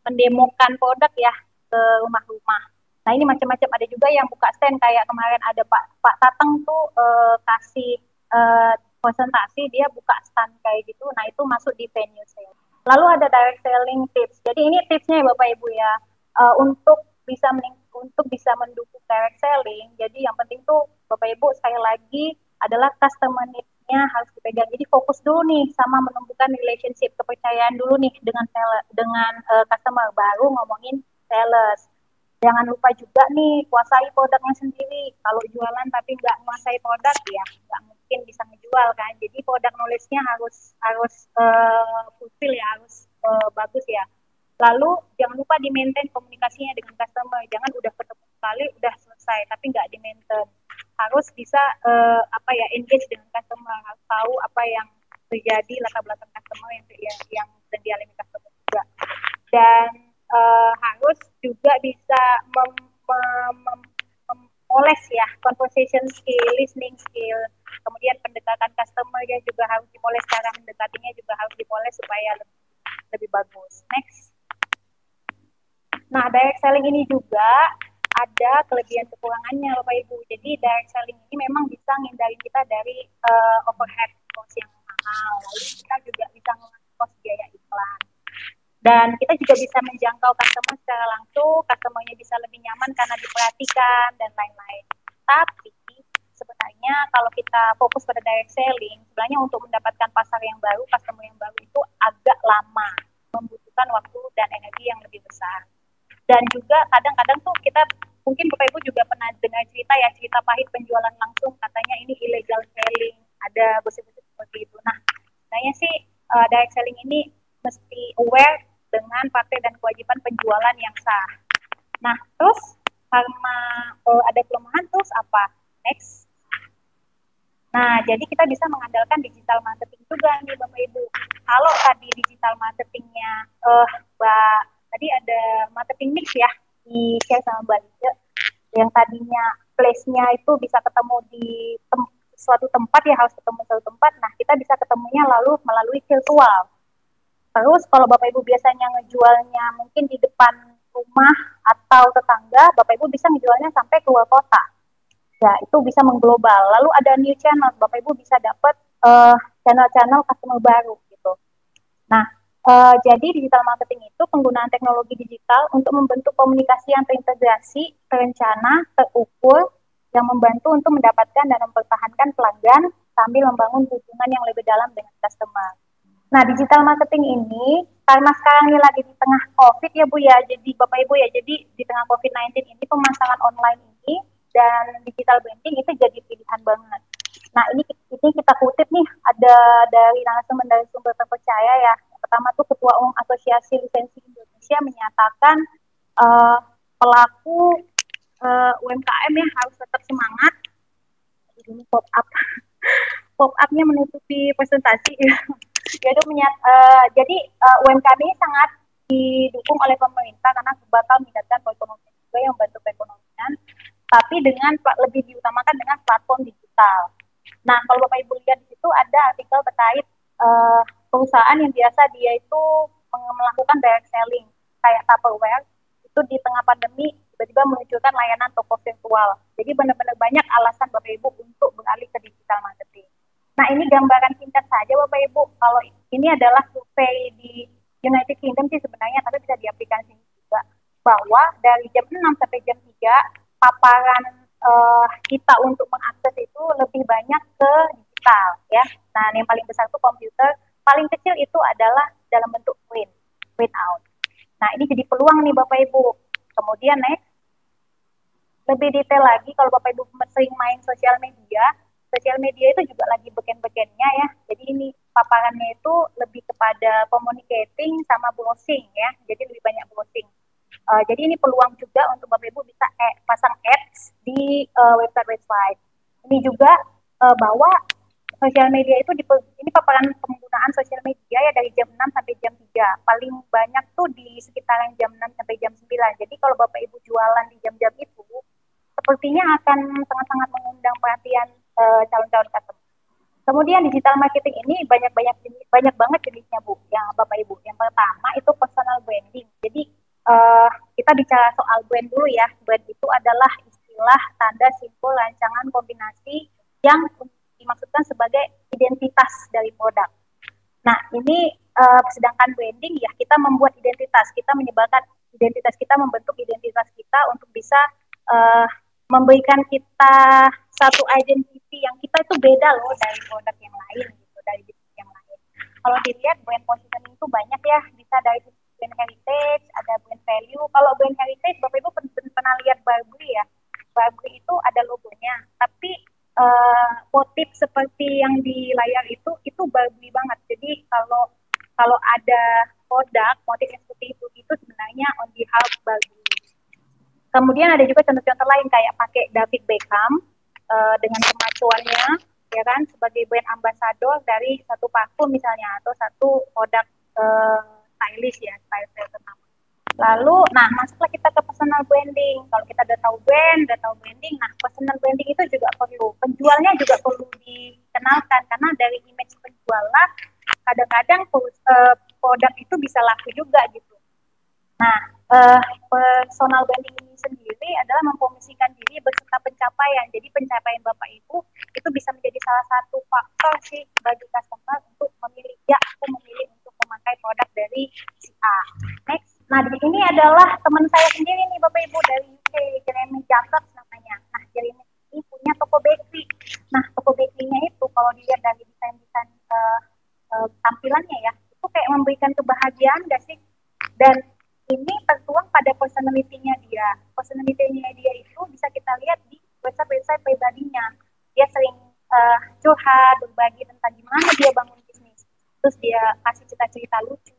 mendemokan produk ya ke rumah-rumah. Nah ini macam-macam. Ada juga yang buka stand kayak kemarin ada Pak Tatang tuh kasih presentasi, dia buka stand kayak gitu. Nah itu masuk di venue sales. Lalu ada direct selling tips. Jadi ini tipsnya ya Bapak Ibu ya, untuk bisa mendukung direct selling. Jadi yang penting tuh Bapak Ibu sekali lagi adalah customer need-nya harus dipegang. Jadi fokus dulu nih sama menumbuhkan relationship, kepercayaan dulu nih dengan customer, baru ngomongin sales. Jangan lupa juga nih kuasai produknya sendiri. Kalau jualan tapi nggak menguasai produk ya nggak mungkin bisa ngejual kan. Jadi produk knowledge-nya harus fulfill ya, harus bagus ya. Lalu jangan lupa di-maintain komunikasinya dengan customer. Jangan udah ketemu sekali udah selesai tapi nggak di-maintain. Harus bisa engage dengan customer, harus tahu apa yang terjadi latar belakang customer yang sedang dialami customer juga. Dan harus juga bisa memoles ya conversation skill, listening skill, kemudian pendekatan customer juga harus dimoles, cara mendekatinya juga harus dimoles supaya lebih bagus. Next. Nah, direct selling ini juga ada kelebihan kekurangannya Bapak Ibu. Jadi direct selling ini memang bisa ngindarin kita dari overhead cost yang mahal. Lalu kita juga bisa mengatur cost biaya iklan. Dan kita juga bisa menjangkau customer secara langsung, customer-nya bisa lebih nyaman karena diperhatikan dan lain-lain. Tapi sebenarnya kalau kita fokus pada direct selling, sebenarnya untuk mendapatkan pasar yang baru, customer yang baru itu agak lama, membutuhkan waktu dan energi yang lebih besar. Dan juga kadang-kadang tuh kita, mungkin Bapak Ibu juga pernah dengar cerita pahit penjualan langsung, katanya ini illegal selling, ada gosip-gosip seperti itu. Nah, sebenarnya sih direct selling ini mesti aware dengan praktek dan kewajiban penjualan yang sah. Nah, terus karena ada kelemahan, terus apa? Next. Nah, jadi kita bisa mengandalkan digital marketing juga nih Bapak Ibu. Kalau tadi digital marketingnya, tadi ada marketing mix ya, di share sama Mbak Lice, yang tadinya place-nya itu bisa ketemu di suatu tempat ya, harus ketemu suatu tempat. Nah, kita bisa ketemunya lalu melalui virtual. Terus kalau Bapak Ibu biasanya ngejualnya mungkin di depan rumah atau tetangga, Bapak Ibu bisa ngejualnya sampai keluar kota. Ya, itu bisa mengglobal. Lalu ada new channel, Bapak Ibu bisa dapat channel-channel customer baru gitu. Nah, jadi digital marketing itu penggunaan teknologi digital untuk membentuk komunikasi yang terintegrasi, terencana, terukur, yang membantu untuk mendapatkan dan mempertahankan pelanggan sambil membangun hubungan yang lebih dalam dengan customer. Nah, digital marketing ini, karena sekarang ini lagi di tengah COVID ya Bu ya, jadi Bapak Ibu ya, jadi di tengah COVID-19 ini pemasaran online ini dan digital branding itu jadi pilihan banget. Nah, ini kita kutip nih, ada dari sumber terpercaya ya. Yang pertama tuh Ketua Umum Asosiasi Lisensi Indonesia menyatakan pelaku UMKM ya harus tetap semangat. Ini pop-up-nya menutupi presentasi. Jadi UMKM ini sangat didukung oleh pemerintah karena bakal meningkatkan perekonomian juga yang membantu perekonomian, tapi dengan lebih diutamakan dengan platform digital. Nah, kalau Bapak Ibu lihat di itu ada artikel terkait perusahaan yang biasa dia itu melakukan direct selling kayak Tupperware itu di tengah pandemi tiba-tiba meluncurkan layanan toko virtual. Jadi benar-benar banyak alasan Bapak Ibu untuk beralih ke digital marketing. Nah, ini gambaran singkat saja Bapak Ibu. Kalau ini adalah survei di United Kingdom sih sebenarnya, tapi bisa diaplikasikan juga bahwa dari jam 6 sampai jam 3 paparan kita untuk mengakses itu lebih banyak ke digital ya. Nah, yang paling besar itu komputer, paling kecil itu adalah dalam bentuk print out. Nah, ini jadi peluang nih Bapak Ibu. Kemudian next, lebih detail lagi kalau Bapak Ibu sering main sosial media itu juga lagi beken-bekennya ya. Jadi ini paparannya itu lebih kepada communicating sama browsing ya. Jadi lebih banyak browsing. Jadi ini peluang juga untuk Bapak Ibu bisa pasang ads di website. Ini juga bahwa sosial media itu ini paparan penggunaan sosial media ya dari jam 6 sampai jam 3. Paling banyak tuh di sekitaran jam 6 sampai jam 9. Jadi kalau Bapak Ibu jualan di jam-jam itu sepertinya akan sangat-sangat mengundang perhatian calon-calon customer. Kemudian digital marketing ini banyak banget jenisnya Bu, yang Bapak Ibu. Yang pertama itu personal branding. Jadi kita bicara soal brand dulu ya. Brand itu adalah istilah, tanda, simbol, rancangan, kombinasi yang dimaksudkan sebagai identitas dari produk. Nah, ini sedangkan branding ya kita membuat identitas, kita menyebarkan identitas kita, membentuk identitas kita untuk bisa memberikan kita satu identity yang kita itu beda loh dari produk yang lain gitu, dari bisnis yang lain. Kalau dilihat brand positioning itu banyak ya, bisa dari brand heritage, ada brand value. Kalau brand heritage, Bapak Ibu pernah lihat Burberry ya. Burberry itu ada logonya, tapi motif seperti yang di layar itu Burberry banget. Jadi kalau ada produk motif yang seperti itu sebenarnya on behalf Burberry. Kemudian ada juga contoh-contoh lain kayak pakai David Beckham dengan kemacuannya, ya kan, sebagai brand ambassador dari satu parfum misalnya atau satu produk stylish ya, style terutama. Lalu, nah masuklah kita ke personal branding. Kalau kita udah tahu branding, nah personal branding itu juga perlu. Penjualnya juga perlu dikenalkan karena dari image penjualan kadang-kadang produk itu bisa laku juga gitu. Nah, personal branding ini sendiri adalah mempromosikan diri beserta pencapaian. Jadi pencapaian Bapak Ibu itu bisa menjadi salah satu faktor sih bagi customer untuk memilih, ya aku memilih untuk memakai produk dari si A. Next, nah di sini adalah teman saya sendiri nih Bapak Ibu dari UK, Jeremy Jacobs namanya. Nah, Jeremy ini punya toko bakery. Nah, toko bakery-nya itu kalau dilihat dari desain-desain tampilannya ya, itu kayak memberikan kebahagiaan gak sih? Dan ini tertuang pada personality-nya dia. Personality-nya dia itu bisa kita lihat di website pribadinya. Dia sering curhat, berbagi tentang gimana dia bangun bisnis. Terus dia kasih cerita-cerita lucu.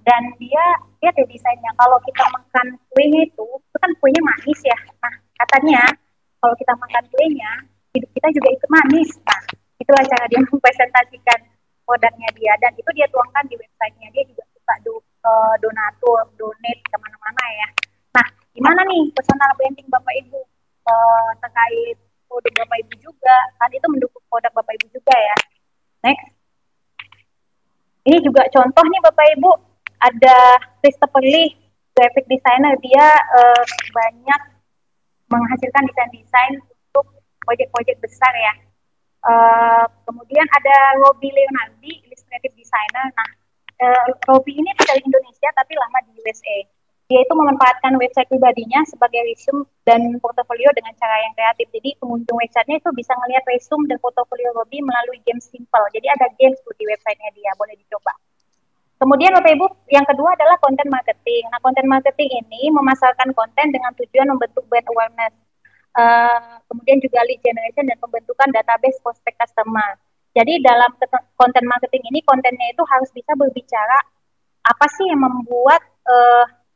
Dan dia lihat ya desainnya. Kalau kita makan kuenya itu kan kuenya manis ya. Nah, katanya kalau kita makan kuenya, hidup kita juga ikut manis. Nah, itulah cara dia mempresentasikan produknya dia. Dan itu dia tuangkan di website-nya. Dia juga suka donate kemana-mana ya. Nah, gimana nih personal branding Bapak Ibu terkait produk Bapak Ibu juga, kan itu mendukung produk Bapak Ibu juga ya. Next, ini juga contoh nih Bapak Ibu, ada Christopher Lee, graphic designer, dia banyak menghasilkan desain-desain untuk proyek-proyek besar ya. Kemudian ada Robbie Leonardi, illustrative designer. Nah, Robbie ini dari Indonesia tapi lama di USA. Dia itu memanfaatkan website pribadinya sebagai resume dan portofolio dengan cara yang kreatif. Jadi pengunjung websitenya itu bisa melihat resume dan portofolio Robbie melalui game simple. Jadi ada games di websitenya dia, boleh dicoba. Kemudian Bapak Ibu, yang kedua adalah content marketing. Nah, content marketing ini memasarkan konten dengan tujuan membentuk brand awareness. Kemudian juga lead generation dan pembentukan database prospek customer. Jadi dalam content marketing ini, kontennya itu harus bisa berbicara apa sih yang membuat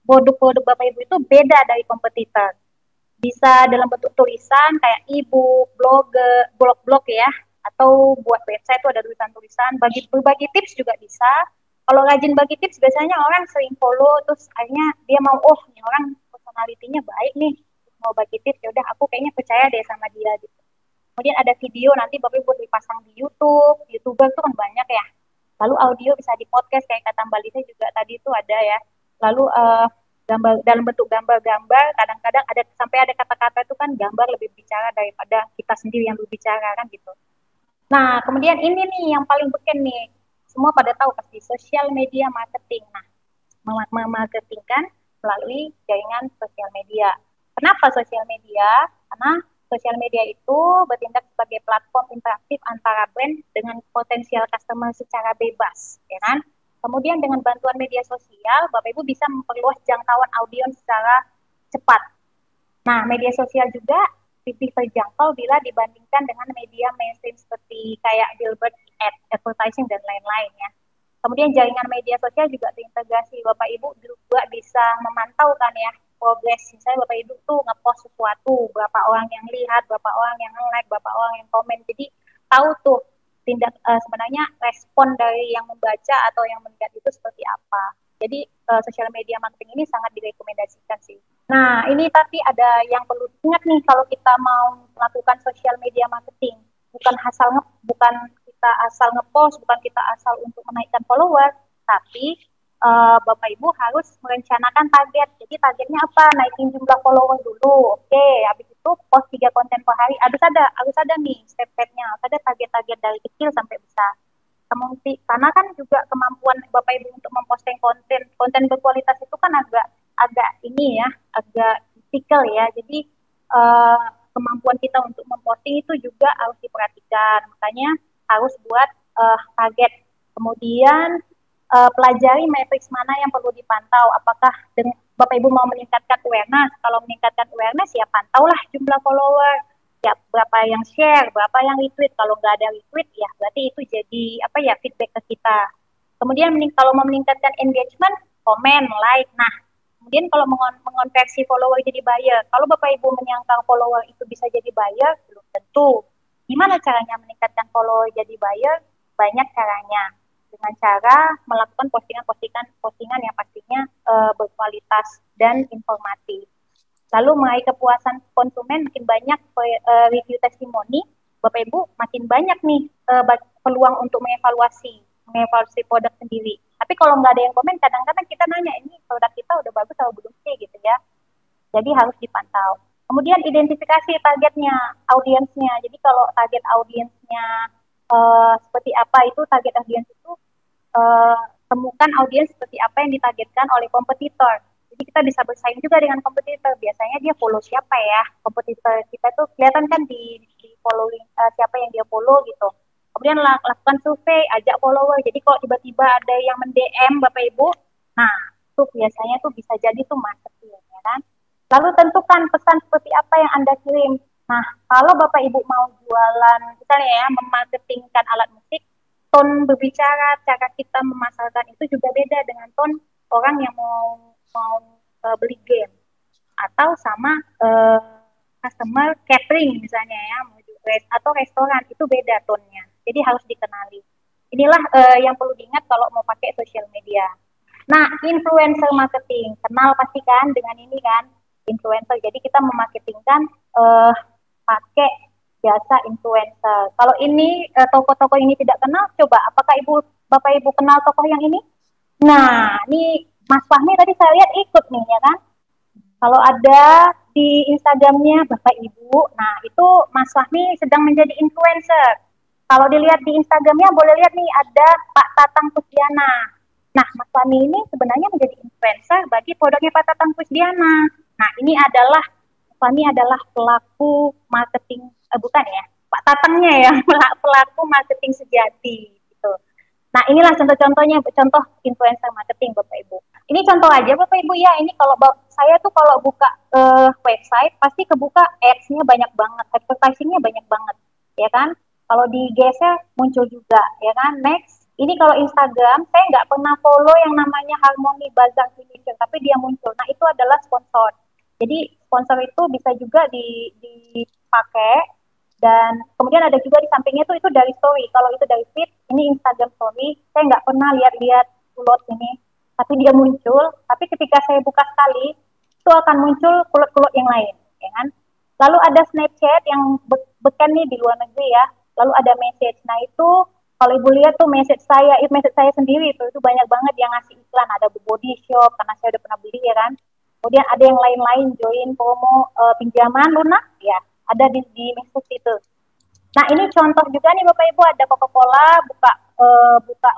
produk-produk Bapak Ibu itu beda dari kompetitor. Bisa dalam bentuk tulisan kayak e-book, blog ya, atau buat website itu ada tulisan-tulisan, berbagi tips juga bisa. Kalau rajin bagi tips biasanya orang sering follow, terus akhirnya dia mau, oh ini orang personality-nya baik nih, mau bagi tips, ya udah aku kayaknya percaya deh sama dia gitu. Kemudian ada video, nanti Bapak Ibu dipasang di YouTube, YouTuber itu kan banyak ya. Lalu audio bisa di podcast kayak kata Mbak Lisa juga tadi itu ada ya. Lalu gambar dalam bentuk gambar-gambar, kadang-kadang ada sampai ada kata-kata itu kan gambar lebih bicara daripada kita sendiri yang berbicara kan gitu. Nah, kemudian ini nih yang paling beken nih. Semua pada tahu pasti social media marketing. Nah, memarketingkan melalui jaringan sosial media. Kenapa sosial media? Karena sosial media itu bertindak sebagai platform interaktif antara brand dengan potensial customer secara bebas, ya kan? Kemudian dengan bantuan media sosial, Bapak Ibu bisa memperluas jangkauan audiens secara cepat. Nah, media sosial juga lebih terjangkau bila dibandingkan dengan media mainstream seperti kayak billboard, advertising, dan lain-lain ya. Kemudian jaringan media sosial juga terintegrasi. Bapak Ibu juga bisa memantau kan ya progres. Misalnya Bapak Ibu tuh ngepost sesuatu, berapa orang yang lihat, berapa orang yang like, berapa orang yang komen. Jadi tahu tuh tindak sebenarnya respon dari yang membaca atau yang melihat itu seperti apa. Jadi social media marketing ini sangat direkomendasikan sih. Nah, ini tapi ada yang perlu diingat nih kalau kita mau melakukan social media marketing. Bukan kita asal ngepost, bukan kita asal untuk menaikkan follower, tapi Bapak Ibu harus merencanakan target. Jadi targetnya apa? Naikin jumlah follower dulu. Oke, habis itu post 3 konten per hari. Harus ada nih step-stepnya. Harus ada target-target dari kecil sampai besar. Kemudian karena kan juga kemampuan Bapak Ibu untuk memposting konten berkualitas itu kan agak ini ya, agak kritikal ya. Jadi kemampuan kita untuk memposting itu juga harus diperhatikan. Makanya harus buat target. Kemudian pelajari matriks mana yang perlu dipantau. Apakah Bapak Ibu mau meningkatkan awareness? Kalau meningkatkan awareness ya pantaulah jumlah follower. Ya, berapa yang share, berapa yang retweet. Kalau nggak ada retweet, ya berarti itu jadi feedback ke kita. Kemudian kalau mau meningkatkan engagement, komen, like. Nah, kemudian kalau mengonversi follower jadi buyer, kalau Bapak Ibu menyangka follower itu bisa jadi buyer, belum tentu. Gimana caranya meningkatkan follower jadi buyer? Banyak caranya. Dengan cara melakukan postingan yang pastinya berkualitas dan informatif. Lalu mengenai kepuasan konsumen, makin banyak review testimoni, Bapak Ibu makin banyak nih peluang untuk mengevaluasi produk sendiri. Tapi kalau nggak ada yang komen, kadang-kadang kita nanya, ini produk kita udah bagus atau belum sih gitu ya. Jadi harus dipantau. Kemudian identifikasi targetnya, audiensnya. Jadi kalau target audiensnya seperti apa, itu target audiens itu temukan audiens seperti apa yang ditargetkan oleh kompetitor. Jadi kita bisa bersaing juga dengan kompetitor. Biasanya dia follow siapa ya? Kompetitor kita tuh kelihatan kan di following siapa yang dia follow gitu. Kemudian lakukan survei, ajak follower. Jadi kalau tiba-tiba ada yang mend-DM Bapak Ibu, nah itu biasanya tuh bisa jadi tuh marketing ya kan. Lalu tentukan pesan seperti apa yang Anda kirim. Nah, kalau Bapak Ibu mau jualan, misalnya ya, memarketingkan alat musik, tone berbicara, cara kita memasarkan itu juga beda dengan tone orang yang mau beli game atau sama customer catering misalnya ya, atau restoran, itu beda tone-nya. Jadi harus dikenali. Inilah yang perlu diingat kalau mau pakai social media. Nah, influencer marketing, kenal pasti kan dengan ini kan, influencer. Jadi kita memarketingkan pakai jasa influencer. Kalau ini toko-toko ini tidak kenal, coba apakah Bapak Ibu kenal tokoh yang ini? Nah, ini Mas Fahmi tadi saya lihat ikut nih ya kan. Kalau ada di Instagramnya Bapak Ibu, nah itu Mas Fahmi sedang menjadi influencer. Kalau dilihat di Instagramnya boleh lihat nih ada Pak Tatang Kusdiana. Nah, Mas Fahmi ini sebenarnya menjadi influencer bagi produknya Pak Tatang Kusdiana. Nah, ini adalah Fahmi adalah pelaku marketing, bukan ya, Pak Tatangnya ya, pelaku marketing sejati. Gitu. Nah, inilah contoh-contohnya, contoh influencer marketing Bapak Ibu. Ini contoh aja Bapak Ibu ya, ini kalau saya tuh kalau buka website pasti kebuka ads-nya banyak banget, advertising-nya banyak banget, ya kan? Kalau digeser muncul juga, ya kan? Next, ini kalau Instagram, saya nggak pernah follow yang namanya Harmony Bazaar Signature, tapi dia muncul. Nah, itu adalah sponsor. Jadi sponsor itu bisa juga dipakai, dan kemudian ada juga di sampingnya itu dari story. Kalau itu dari feed, ini Instagram story. Saya nggak pernah lihat kulot ini, tapi dia muncul. Tapi ketika saya buka sekali, itu akan muncul kulot-kulot yang lain, ya kan? Lalu ada Snapchat yang beken nih di luar negeri ya. Lalu ada message. Nah itu kalau ibu lihat tuh message saya sendiri itu banyak banget yang ngasih iklan. Ada body shop karena saya udah pernah beli ya kan. Kemudian ada yang lain-lain join promo pinjaman lunak ya. Ada di message itu. Nah ini contoh juga nih Bapak Ibu, ada Coca-Cola buka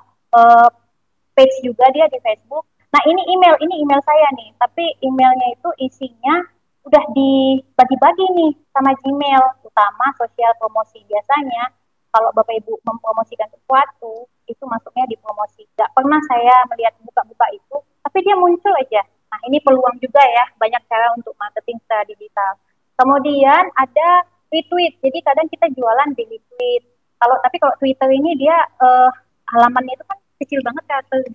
page juga dia di Facebook. Nah ini email saya nih, tapi emailnya itu isinya udah dibagi-bagi nih sama Gmail, utama sosial promosi. Biasanya kalau Bapak Ibu mempromosikan sesuatu, itu masuknya di promosi. Gak pernah saya melihat buka-buka itu, tapi dia muncul aja. Nah ini peluang juga ya, banyak cara untuk marketing secara digital. Kemudian ada retweet, jadi kadang kita jualan di retweet. Tapi kalau Twitter ini dia halamannya itu kan kecil banget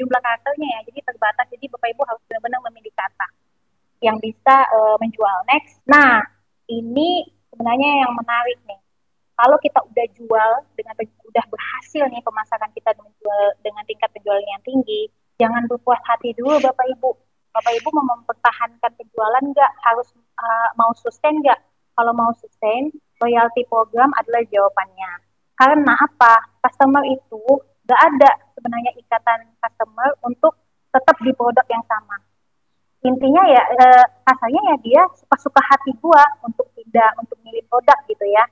jumlah karakternya ya, jadi terbatas. Jadi Bapak Ibu harus benar-benar memilih kata yang bisa menjual. Next, nah ini sebenarnya yang menarik nih. Kalau kita udah jual udah berhasil nih pemasaran kita dengan tingkat penjualan yang tinggi, jangan berpuas hati dulu Bapak Ibu. Bapak Ibu mau mempertahankan penjualan nggak? Harus mau sustain nggak? Kalau mau sustain, loyalty program adalah jawabannya. Karena apa? Customer itu nggak ada sebenarnya ikatan customer untuk tetap di produk yang sama. Intinya ya rasanya ya dia suka-suka hati gua untuk milih produk gitu ya.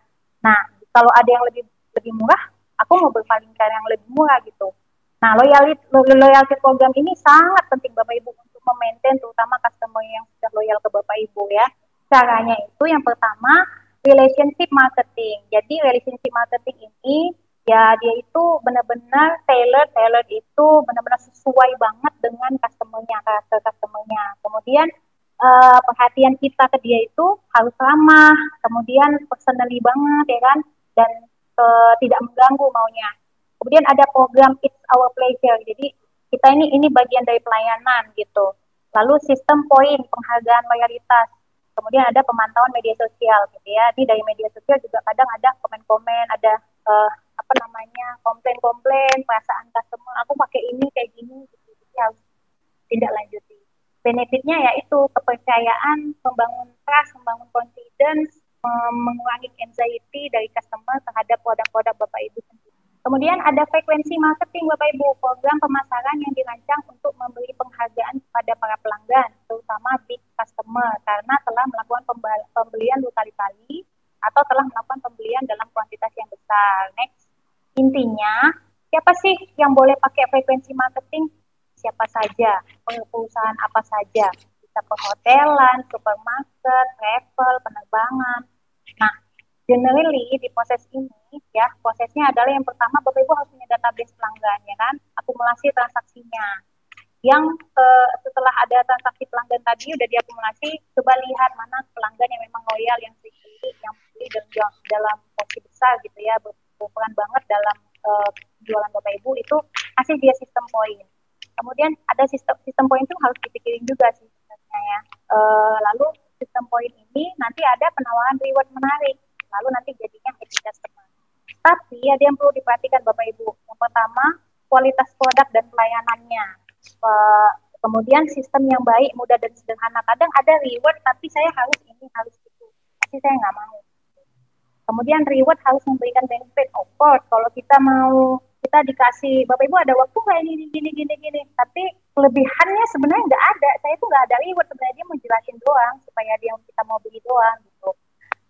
Nah kalau ada yang lebih murah, aku mau berpaling ke yang lebih murah gitu. Nah loyalty program ini sangat penting Bapak Ibu untuk memaintain terutama customer yang sudah loyal ke Bapak Ibu ya. Caranya itu yang pertama relationship marketing. Jadi relationship marketing ini ya dia itu benar-benar tailored itu benar-benar sesuai banget dengan karakter customernya. Kemudian perhatian kita ke dia itu harus ramah, kemudian personally banget ya kan, dan tidak mengganggu maunya. Kemudian ada program It's Our Pleasure. Jadi kita ini bagian dari pelayanan gitu. Lalu sistem poin penghargaan loyalitas. Kemudian ada pemantauan media sosial gitu ya. Di dari media sosial juga kadang ada komen-komen, ada komplain-komplain perasaan customer, aku pakai ini kayak gini gitu. Jadi harus tindak lanjuti. Benefitnya yaitu kepercayaan, membangun trust, membangun confidence, mengurangi anxiety dari customer terhadap produk-produk Bapak Ibu sendiri. Kemudian ada frekuensi marketing Bapak Ibu, program pemasaran yang dirancang untuk memberi penghargaan kepada para pelanggan, terutama big customer, karena telah melakukan pembelian berkali-kali atau telah melakukan pembelian dalam kuantitas yang besar. Next, intinya siapa sih yang boleh pakai frekuensi marketing? Siapa saja, perusahaan apa saja, bisa perhotelan, supermarket, travel, penerbangan. Nah, generally di proses ini ya, prosesnya adalah yang pertama Bapak Ibu harus punya database pelanggan ya kan, akumulasi transaksinya. Yang setelah ada transaksi pelanggan tadi udah diakumulasi, coba lihat mana pelanggan yang memang loyal, yang beli dalam porsi besar gitu ya, berperan banget dalam jualan Bapak Ibu, itu kasih dia sistem poin. Kemudian ada sistem poin itu harus dipikirin juga sih sebenarnya ya. Lalu sistem poin ini nanti ada penawaran reward menarik, lalu nanti jadinya happy customer. Tapi ada yang perlu diperhatikan Bapak Ibu. Yang pertama, kualitas produk dan pelayanannya. Kemudian sistem yang baik, mudah dan sederhana. Kadang ada reward tapi saya harus ini, harus itu. Tapi saya nggak mau. Kemudian reward harus memberikan benefit. Of course, kalau kita dikasih, Bapak Ibu ada waktu nggak ini gini. Tapi kelebihannya sebenarnya nggak ada. Saya itu nggak ada reward, sebenarnya dia mau jelasin doang supaya dia kita mau beli doang gitu.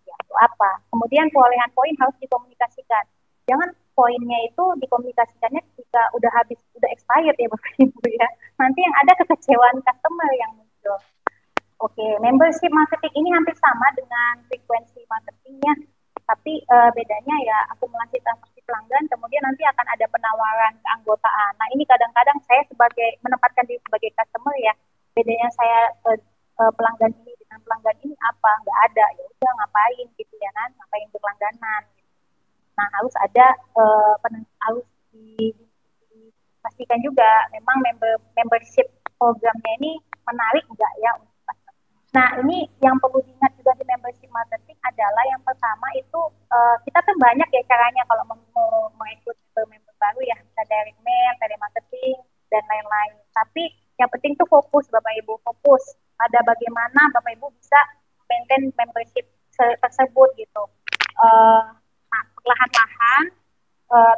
Ya itu apa? Kemudian perolehan poin harus dikomunikasikan. Jangan poinnya itu dikomunikasikannya ketika udah expired ya Bapak Ibu ya. Nanti yang ada kekecewaan customer yang muncul. Oke, membership marketing ini hampir sama dengan frekuensi marketingnya. Tapi bedanya ya akumulasi transaksi pelanggan, kemudian nanti akan ada penawaran keanggotaan. Nah ini kadang-kadang saya menempatkan diri sebagai customer ya, bedanya saya pelanggan ini dengan pelanggan ini apa? Nggak ada, ya udah ngapain gitu ya kan, ngapain berlangganan. Gitu. Nah harus ada harus dipastikan juga memang membership programnya ini menarik nggak ya. Nah, ini yang perlu diingat juga di membership marketing adalah yang pertama itu kita kan banyak ya caranya kalau mau mengikut member baru ya, bisa direct mail, telemarketing, dan lain-lain. Tapi yang penting tuh fokus Bapak Ibu, fokus pada bagaimana Bapak Ibu bisa maintain membership tersebut gitu. Nah, perlahan-lahan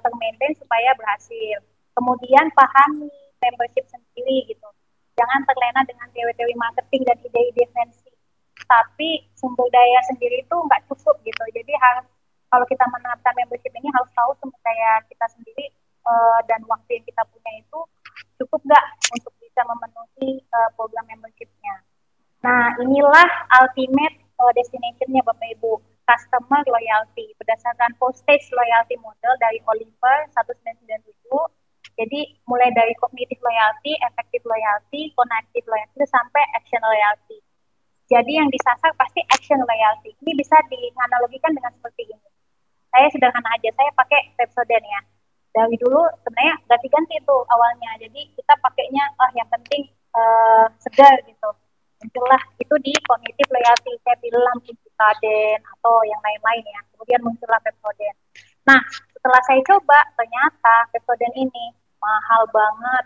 termaintain supaya berhasil. Kemudian pahami membership sendiri gitu. Jangan terlena dengan teori-teori marketing dan ide-ide fancy. Tapi sumber daya sendiri itu nggak cukup gitu. Jadi harus, kalau kita menerapkan membership ini harus tahu sumber daya kita sendiri dan waktu yang kita punya itu cukup nggak untuk bisa memenuhi program membershipnya. Nah, inilah ultimate destination-nya Bapak Ibu, customer loyalty berdasarkan postage loyalty model dari Oliver 1997. Jadi mulai dari cognitive loyalty, effective loyalty, cognitive loyalty sampai action loyalty. Jadi yang disasar pasti action loyalty. Ini bisa dianalogikan dengan seperti ini. Saya sederhana aja, saya pakai Pepsodent ya. Dari dulu sebenarnya ganti-ganti tuh awalnya. Jadi kita pakainya yang penting segar gitu. Muncullah itu di cognitive loyalty, saya bilang Pepsodent atau yang lain-lain ya. Kemudian muncullah Pepsodent. Nah, setelah saya coba ternyata Pepsodent ini mahal banget,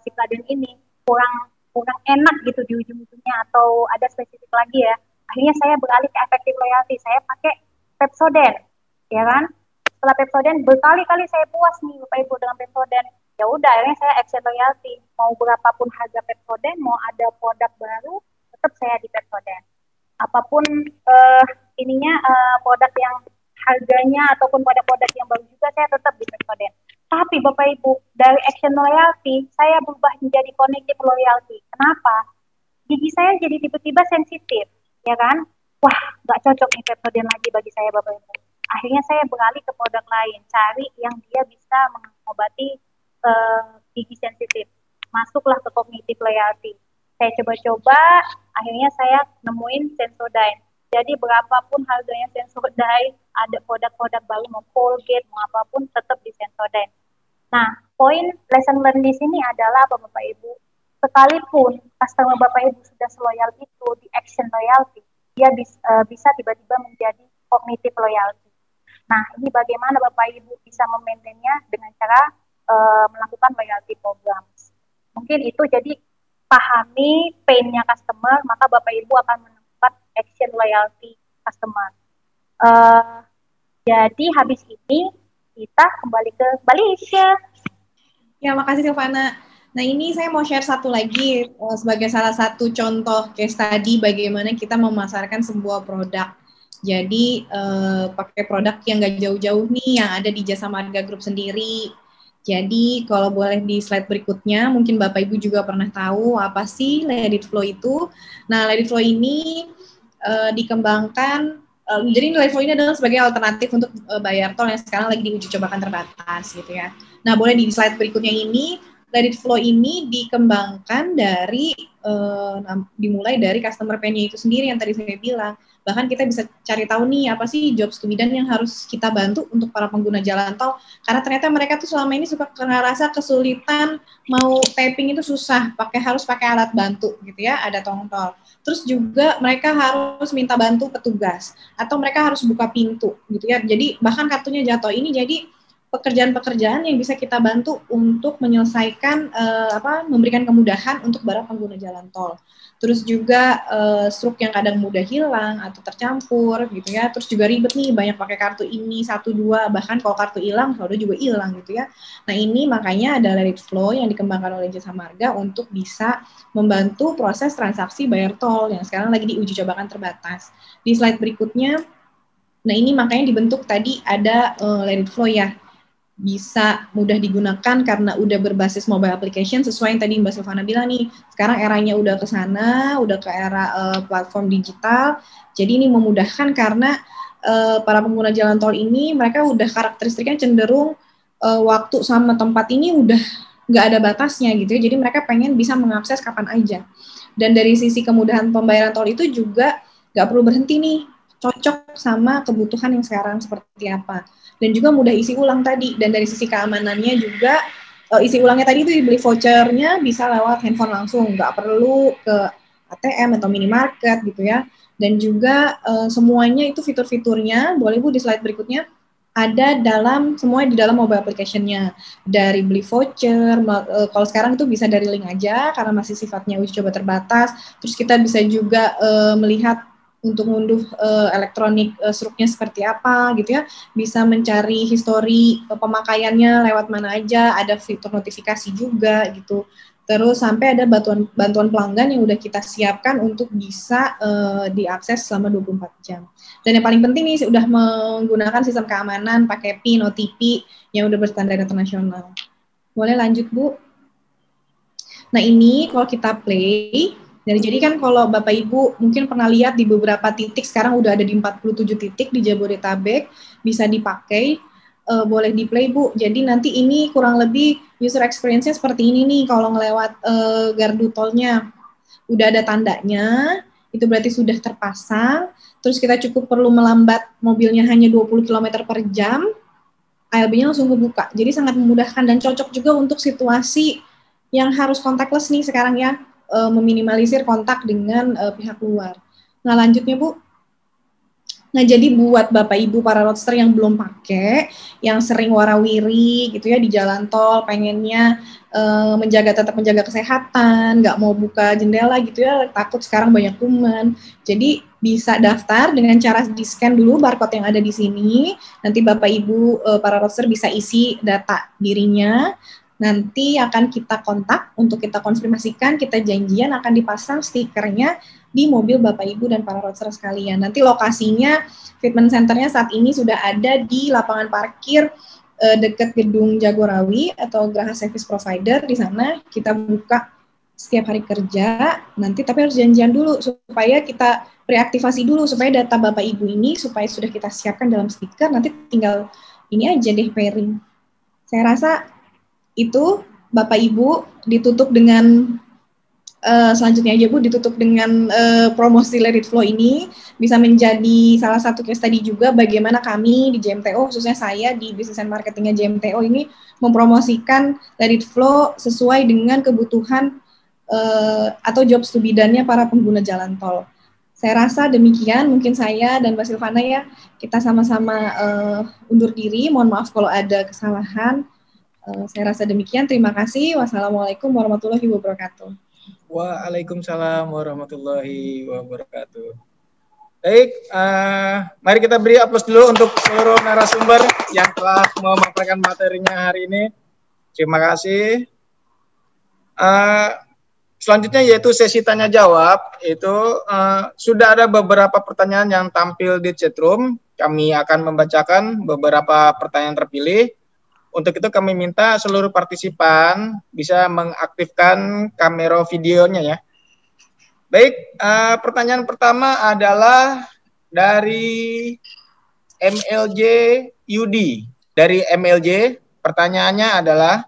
Citadel ini kurang enak gitu di ujung-ujungnya, atau ada spesifik lagi ya. Akhirnya saya beralih ke effective loyalty, saya pakai Pepsodent, ya kan? Setelah Pepsodent berkali-kali saya puas nih Bapak Ibu dengan Pepsodent. Ya udah, akhirnya saya action loyalty. Mau berapapun harga Pepsodent, mau ada produk baru, tetap saya di Pepsodent. Apapun produk yang harganya ataupun produk-produk yang baru juga saya tetap di Pepsodent. Tapi Bapak Ibu, dari action loyalty, saya berubah menjadi cognitive loyalty. Kenapa? Gigi saya jadi tiba-tiba sensitif, ya kan? Wah, nggak cocok nih Pepsodent lagi bagi saya Bapak Ibu. Akhirnya saya beralih ke produk lain, cari yang dia bisa mengobati gigi sensitif. Masuklah ke cognitive loyalty. Saya coba-coba, akhirnya saya nemuin Sensodyne. Jadi berapapun harganya Sensodyne, ada produk-produk baru, mau Colgate, mau apapun, tetap di Sensodyne. Nah, poin lesson learn di sini adalah apa Bapak Ibu? Sekalipun customer Bapak Ibu sudah loyal itu di action loyalty, dia bisa tiba-tiba menjadi cognitive loyalty. Nah, ini bagaimana Bapak Ibu bisa memaintainnya dengan cara melakukan loyalty programs. Mungkin itu, jadi pahami pain-nya customer, maka Bapak Ibu akan menemukan action loyalty customer. Jadi habis ini kita kembali ke Malaysia. Ya, makasih Silvana. Nah, ini saya mau share satu lagi sebagai salah satu contoh case study bagaimana kita memasarkan sebuah produk. Jadi, pakai produk yang nggak jauh-jauh nih, yang ada di Jasa Marga Group sendiri. Jadi, kalau boleh di slide berikutnya, mungkin Bapak Ibu juga pernah tahu apa sih Let It Flow itu. Nah, Let It Flow ini dikembangkan. Jadi Let It Flow ini adalah sebagai alternatif untuk bayar tol yang sekarang lagi diuji cobakan terbatas gitu ya. Nah, boleh di slide berikutnya ini, Let It Flow ini dikembangkan dari dimulai dari customer pain-nya itu sendiri yang tadi saya bilang. Bahkan kita bisa cari tahu nih apa sih jobs to be done yang harus kita bantu untuk para pengguna jalan tol, karena ternyata mereka tuh selama ini suka ngerasa kesulitan mau tapping itu susah, harus pakai alat bantu gitu ya, ada tong tol. Terus juga mereka harus minta bantu petugas atau mereka harus buka pintu gitu ya. Jadi bahkan kartunya jatuh, ini jadi pekerjaan-pekerjaan yang bisa kita bantu untuk menyelesaikan memberikan kemudahan untuk para pengguna jalan tol. Terus juga struk yang kadang mudah hilang atau tercampur gitu ya. Terus juga ribet nih, banyak pakai kartu ini 1, 2, bahkan kalau kartu hilang saldo juga hilang gitu ya. Nah, ini makanya ada Let It Flow yang dikembangkan oleh Jasa Marga untuk bisa membantu proses transaksi bayar tol yang sekarang lagi diuji cobakan terbatas. Di slide berikutnya, nah ini makanya dibentuk tadi ada Let It Flow ya. Bisa mudah digunakan karena udah berbasis mobile application, sesuai yang tadi Mbak Silvana bilang nih, sekarang eranya udah ke sana, udah ke era platform digital, jadi ini memudahkan karena para pengguna jalan tol ini, mereka udah karakteristiknya cenderung waktu sama tempat ini udah nggak ada batasnya gitu ya, jadi mereka pengen bisa mengakses kapan aja. Dan dari sisi kemudahan pembayaran tol itu juga nggak perlu berhenti nih, cocok sama kebutuhan yang sekarang seperti apa. Dan juga mudah isi ulang tadi, dan dari sisi keamanannya juga isi ulangnya tadi itu dibeli vouchernya bisa lewat handphone langsung, nggak perlu ke ATM atau minimarket gitu ya. Dan juga semuanya itu fitur-fiturnya, boleh Bu di slide berikutnya, ada semuanya di dalam mobile application-nya. Dari beli voucher, kalau sekarang itu bisa dari link aja karena masih sifatnya uji coba terbatas. Terus kita bisa juga melihat untuk ngunduh elektronik struknya seperti apa gitu ya, bisa mencari histori pemakaiannya lewat mana aja, ada fitur notifikasi juga gitu. Terus sampai ada bantuan pelanggan yang udah kita siapkan untuk bisa diakses selama 24 jam. Dan yang paling penting nih, udah menggunakan sistem keamanan pakai PIN, OTP yang udah berstandar internasional. Boleh lanjut, Bu? Nah, ini kalau kita play, jadi kan kalau Bapak Ibu mungkin pernah lihat di beberapa titik, sekarang udah ada di 47 titik di Jabodetabek, bisa dipakai, boleh di play, Bu. Jadi nanti ini kurang lebih user experience-nya seperti ini nih, kalau ngelewat gardu tolnya. Udah ada tandanya, itu berarti sudah terpasang, terus kita cukup perlu melambat mobilnya hanya 20 km per jam, ALB-nya langsung kebuka. Jadi sangat memudahkan dan cocok juga untuk situasi yang harus contactless nih sekarang ya, meminimalisir kontak dengan pihak luar. Nah, lanjutnya, Bu. Nah, jadi buat Bapak Ibu para roadster yang belum pakai, yang sering warawiri gitu ya di jalan tol, pengennya tetap menjaga kesehatan, nggak mau buka jendela gitu ya, takut sekarang banyak kuman. Jadi bisa daftar dengan cara di-scan dulu barcode yang ada di sini. Nanti Bapak Ibu para roadster bisa isi data dirinya. Nanti akan kita kontak untuk kita konfirmasikan, kita janjian akan dipasang stikernya di mobil Bapak Ibu dan para roadster sekalian. Nanti lokasinya, fitment centernya saat ini sudah ada di lapangan parkir dekat gedung Jagorawi atau Geraha Service Provider. Di sana kita buka setiap hari kerja, nanti tapi harus janjian dulu supaya kita reaktivasi dulu, supaya data Bapak Ibu ini supaya sudah kita siapkan dalam stiker, nanti tinggal ini aja deh pairing. Saya rasa itu Bapak Ibu ditutup dengan selanjutnya aja Bu, ditutup dengan promosi Let It Flow ini bisa menjadi salah satu case study juga bagaimana kami di JMTO, khususnya saya di Business and Marketingnya JMTO ini mempromosikan Let It Flow sesuai dengan kebutuhan atau job to be done-nya para pengguna jalan tol. Saya rasa demikian, mungkin saya dan Mbak Silvana ya, kita sama-sama undur diri, mohon maaf kalau ada kesalahan. Saya rasa demikian, terima kasih. Wassalamualaikum warahmatullahi wabarakatuh. Waalaikumsalam warahmatullahi wabarakatuh. Baik, mari kita beri aplaus dulu untuk seluruh narasumber yang telah memaparkan materinya hari ini. Terima kasih. Selanjutnya yaitu sesi tanya jawab. Itu sudah ada beberapa pertanyaan yang tampil di chatroom. Kami akan membacakan beberapa pertanyaan terpilih. Untuk itu kami minta seluruh partisipan bisa mengaktifkan kamera videonya ya. Baik, pertanyaan pertama adalah dari MLJ Yudi. Dari MLJ, pertanyaannya adalah,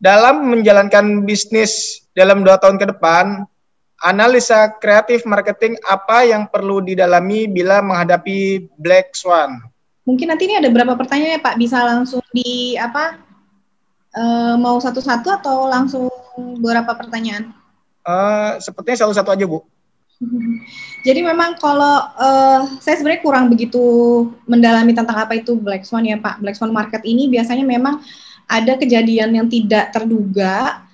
dalam menjalankan bisnis dalam 2 tahun ke depan, analisa kreatif marketing apa yang perlu didalami bila menghadapi Black Swan? Mungkin nanti ini ada berapa pertanyaan ya Pak, bisa langsung di mau satu-satu atau langsung beberapa pertanyaan? Sepertinya satu-satu aja Bu. Jadi memang kalau saya sebenarnya kurang begitu mendalami tentang apa itu Black Swan ya Pak. Black Swan market ini biasanya memang ada kejadian yang tidak terduga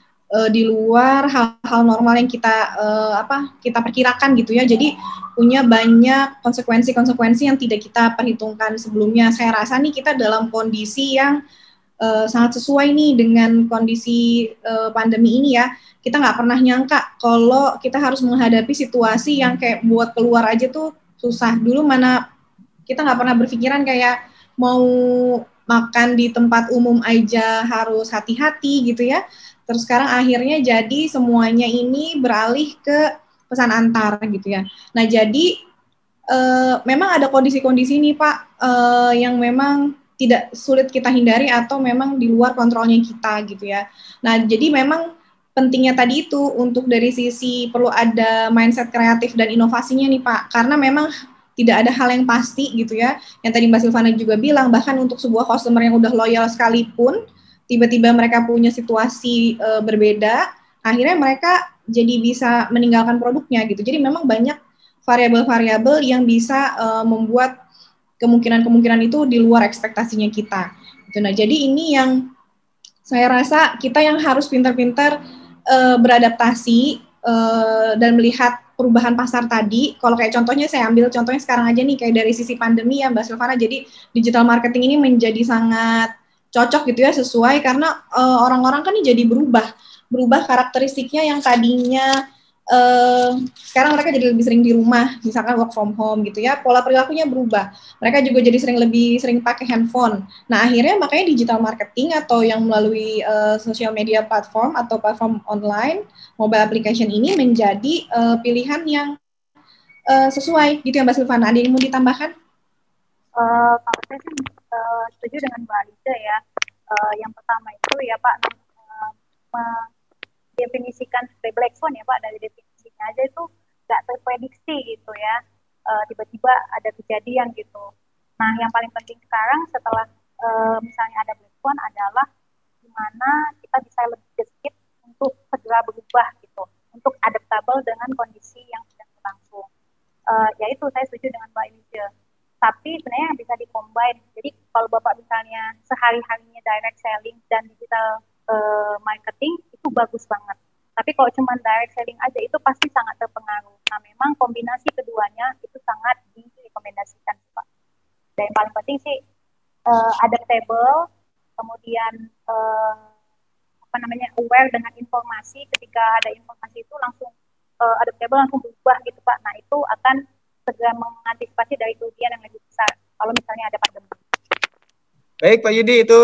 di luar hal-hal normal yang kita perkirakan gitu ya. Jadi punya banyak konsekuensi-konsekuensi yang tidak kita perhitungkan sebelumnya. Saya rasa nih kita dalam kondisi yang sangat sesuai nih dengan kondisi pandemi ini ya. Kita nggak pernah nyangka kalau kita harus menghadapi situasi yang kayak buat keluar aja tuh susah. Dulu mana kita nggak pernah berpikiran kayak mau makan di tempat umum aja harus hati-hati gitu ya. Terus sekarang akhirnya jadi semuanya ini beralih ke pesan antar gitu ya. Nah jadi memang ada kondisi-kondisi nih Pak yang memang tidak sulit kita hindari atau memang di luar kontrolnya kita gitu ya. Nah jadi memang pentingnya tadi itu untuk dari sisi perlu ada mindset kreatif dan inovasinya nih Pak, karena memang tidak ada hal yang pasti gitu ya. Yang tadi Mbak Silvana juga bilang, bahkan untuk sebuah customer yang udah loyal sekalipun, tiba-tiba mereka punya situasi berbeda, akhirnya mereka jadi bisa meninggalkan produknya gitu. Jadi memang banyak variabel-variabel yang bisa membuat kemungkinan-kemungkinan itu di luar ekspektasinya kita. Gitu. Nah, jadi ini yang saya rasa kita yang harus pintar-pintar beradaptasi dan melihat perubahan pasar tadi. Kalau kayak contohnya saya ambil contohnya sekarang aja nih kayak dari sisi pandemi ya Mbak Silvana. Jadi digital marketing ini menjadi sangat cocok gitu ya, sesuai karena orang-orang kan ini jadi berubah karakteristiknya yang tadinya sekarang mereka jadi lebih sering di rumah, misalkan work from home gitu ya, pola perilakunya berubah. Mereka juga jadi lebih sering pakai handphone. Nah, akhirnya makanya digital marketing atau yang melalui social media platform atau platform online, mobile application ini menjadi pilihan yang sesuai gitu ya Mbak Silvana. Ada yang mau ditambahkan? Kalau saya sih setuju dengan Mbak Aliza ya. Yang pertama itu ya Pak, mendefinisikan sebagai black swan ya Pak, dari definisinya aja itu nggak terprediksi gitu ya, tiba-tiba ada kejadian gitu. Nah yang paling penting sekarang setelah misalnya ada black swan adalah gimana kita bisa lebih gesit untuk segera berubah gitu, untuk adaptable dengan kondisi yang sedang berlangsung. Yaitu saya setuju dengan Mbak Aliza. Tapi sebenarnya yang bisa dikombine. Jadi kalau Bapak misalnya sehari-harinya direct selling dan digital marketing itu bagus banget. Tapi kalau cuma direct selling aja itu pasti sangat terpengaruh. Nah memang kombinasi keduanya itu sangat direkomendasikan Pak. Dan yang paling penting sih adaptable, kemudian aware dengan informasi. Ketika ada informasi itu langsung adaptable, langsung berubah gitu Pak. Nah itu akan segera mengantisipasi dari kerugian yang lebih besar kalau misalnya ada pandemi. Baik Pak Yudi, itu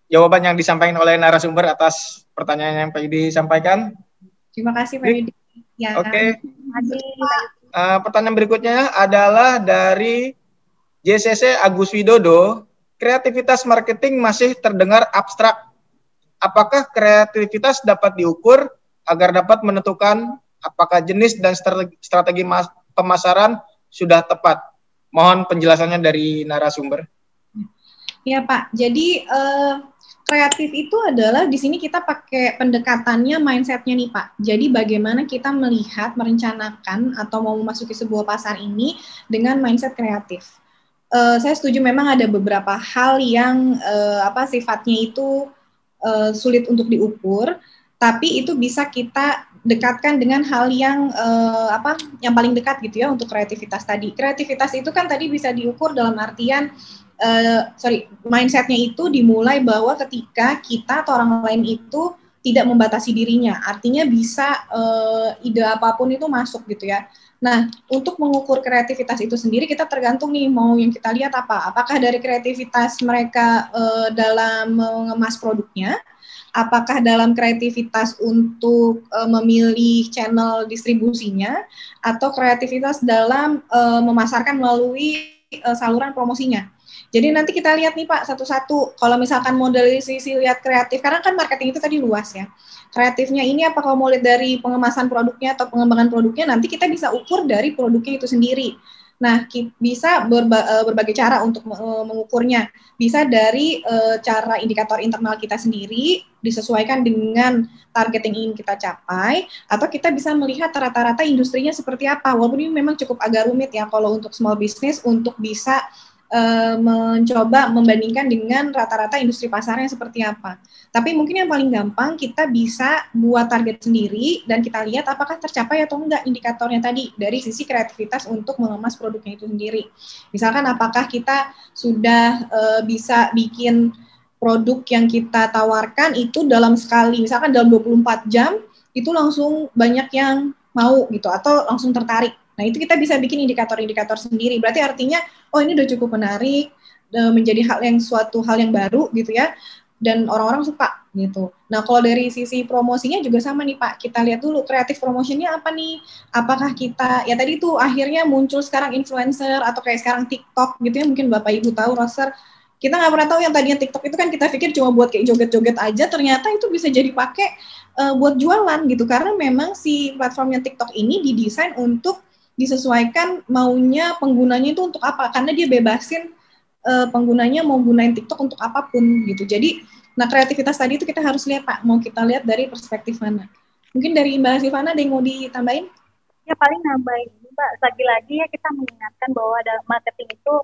jawaban yang disampaikan oleh narasumber atas pertanyaan yang Pak Yudi sampaikan. Terima kasih Pak Yudi. Ya. Oke. Terima kasih Pak Yudi. Pertanyaan berikutnya adalah dari JCC Agus Widodo. Kreativitas marketing masih terdengar abstrak. Apakah kreativitas dapat diukur agar dapat menentukan apakah jenis dan strategi pemasaran sudah tepat? Mohon penjelasannya dari narasumber. Ya Pak, jadi kreatif itu adalah di sini kita pakai pendekatannya mindsetnya nih Pak. Jadi bagaimana kita melihat, merencanakan atau mau memasuki sebuah pasar ini dengan mindset kreatif. Saya setuju memang ada beberapa hal yang sifatnya itu sulit untuk diukur, tapi itu bisa kita dekatkan dengan hal yang yang paling dekat gitu ya untuk kreativitas tadi. Kreativitas itu kan tadi bisa diukur dalam artian mindsetnya itu dimulai bahwa ketika kita atau orang lain itu tidak membatasi dirinya, artinya bisa ide apapun itu masuk gitu ya. Nah, untuk mengukur kreativitas itu sendiri kita tergantung nih mau yang kita lihat apa. Apakah dari kreativitas mereka dalam mengemas produknya, apakah dalam kreativitas untuk memilih channel distribusinya, atau kreativitas dalam memasarkan melalui saluran promosinya. Jadi nanti kita lihat nih Pak satu-satu. Kalau misalkan mau dari sisi lihat kreatif, karena kan marketing itu tadi luas ya. Kreatifnya ini apakah mau lihat dari pengemasan produknya atau pengembangan produknya, nanti kita bisa ukur dari produknya itu sendiri. Nah, bisa berbagai cara untuk mengukurnya. Bisa dari cara indikator internal kita sendiri, disesuaikan dengan target yang ingin kita capai, atau kita bisa melihat rata-rata industrinya seperti apa. Walaupun ini memang cukup agak rumit ya kalau untuk small business, untuk bisa mencoba membandingkan dengan rata-rata industri pasarnya seperti apa. Tapi mungkin yang paling gampang kita bisa buat target sendiri dan kita lihat apakah tercapai atau enggak indikatornya tadi dari sisi kreativitas untuk mengemas produknya itu sendiri. Misalkan apakah kita sudah bisa bikin produk yang kita tawarkan itu dalam sekali, misalkan dalam 24 jam itu langsung banyak yang mau gitu atau langsung tertarik. Nah, itu kita bisa bikin indikator-indikator sendiri. Berarti artinya, oh ini udah cukup menarik, menjadi suatu hal yang baru gitu ya, dan orang-orang suka gitu. Nah, kalau dari sisi promosinya juga sama nih Pak, kita lihat dulu kreatif promotionnya apa nih, apakah kita, ya tadi tuh akhirnya muncul sekarang influencer, atau kayak sekarang TikTok gitu ya, mungkin Bapak Ibu tahu, Roster, kita nggak pernah tahu yang tadinya TikTok itu kan kita pikir cuma buat kayak joget-joget aja, ternyata itu bisa jadi pakai buat jualan gitu, karena memang si platformnya TikTok ini didesain untuk disesuaikan maunya penggunanya itu untuk apa, karena dia bebasin penggunanya mau gunain TikTok untuk apapun gitu. Jadi, nah kreativitas tadi itu kita harus lihat Pak, mau kita lihat dari perspektif mana. Mungkin dari Mbak Silvana ada yang mau ditambahin? Ya paling nambahin Mbak, lagi-lagi ya kita mengingatkan bahwa dalam marketing itu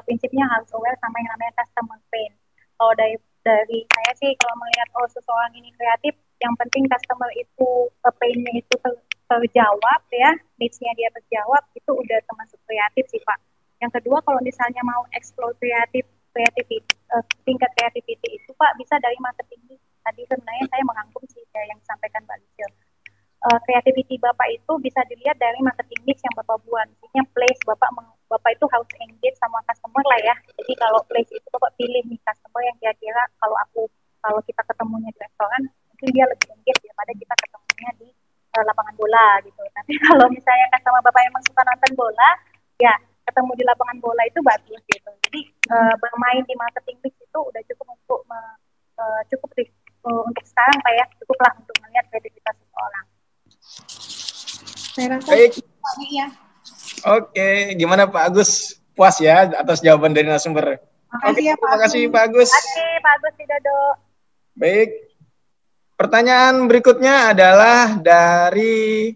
prinsipnya harus aware sama yang namanya customer pain. Kalau dari saya sih kalau melihat seseorang ini kreatif, yang penting customer itu pain-nya itu terjawab ya, needs-nya dia terjawab, itu udah termasuk kreatif sih Pak. Yang kedua, kalau misalnya mau explore tingkat creativity itu Pak, bisa dari marketing. Tadi sebenarnya saya merangkum sih yang disampaikan Mbak Lucille. Creativity Bapak itu bisa dilihat dari marketing mix yang Bapak buat. Misalnya place, Bapak itu harus engage sama customer lah ya. Jadi kalau place itu Bapak pilih nih customer yang kira-kira kalau kita ketemunya di restoran, mungkin dia lebih engage daripada kita ketemunya di lapangan bola gitu. Tapi kalau misalnya customer Bapak emang suka nonton bola, ya ketemu di lapangan bola itu bagus gitu. Jadi bermain di marketing mix itu udah cukup untuk sekarang Pak ya, cukuplah untuk melihat kreativitas seseorang. Saya rasa Baik. ya. Oke, gimana Pak Agus? Puas ya atas jawaban dari narasumber. Makasih ya Pak Terima kasih Agus. Pak Agus. Oke, Pak Agus Widodo. Baik. Pertanyaan berikutnya adalah dari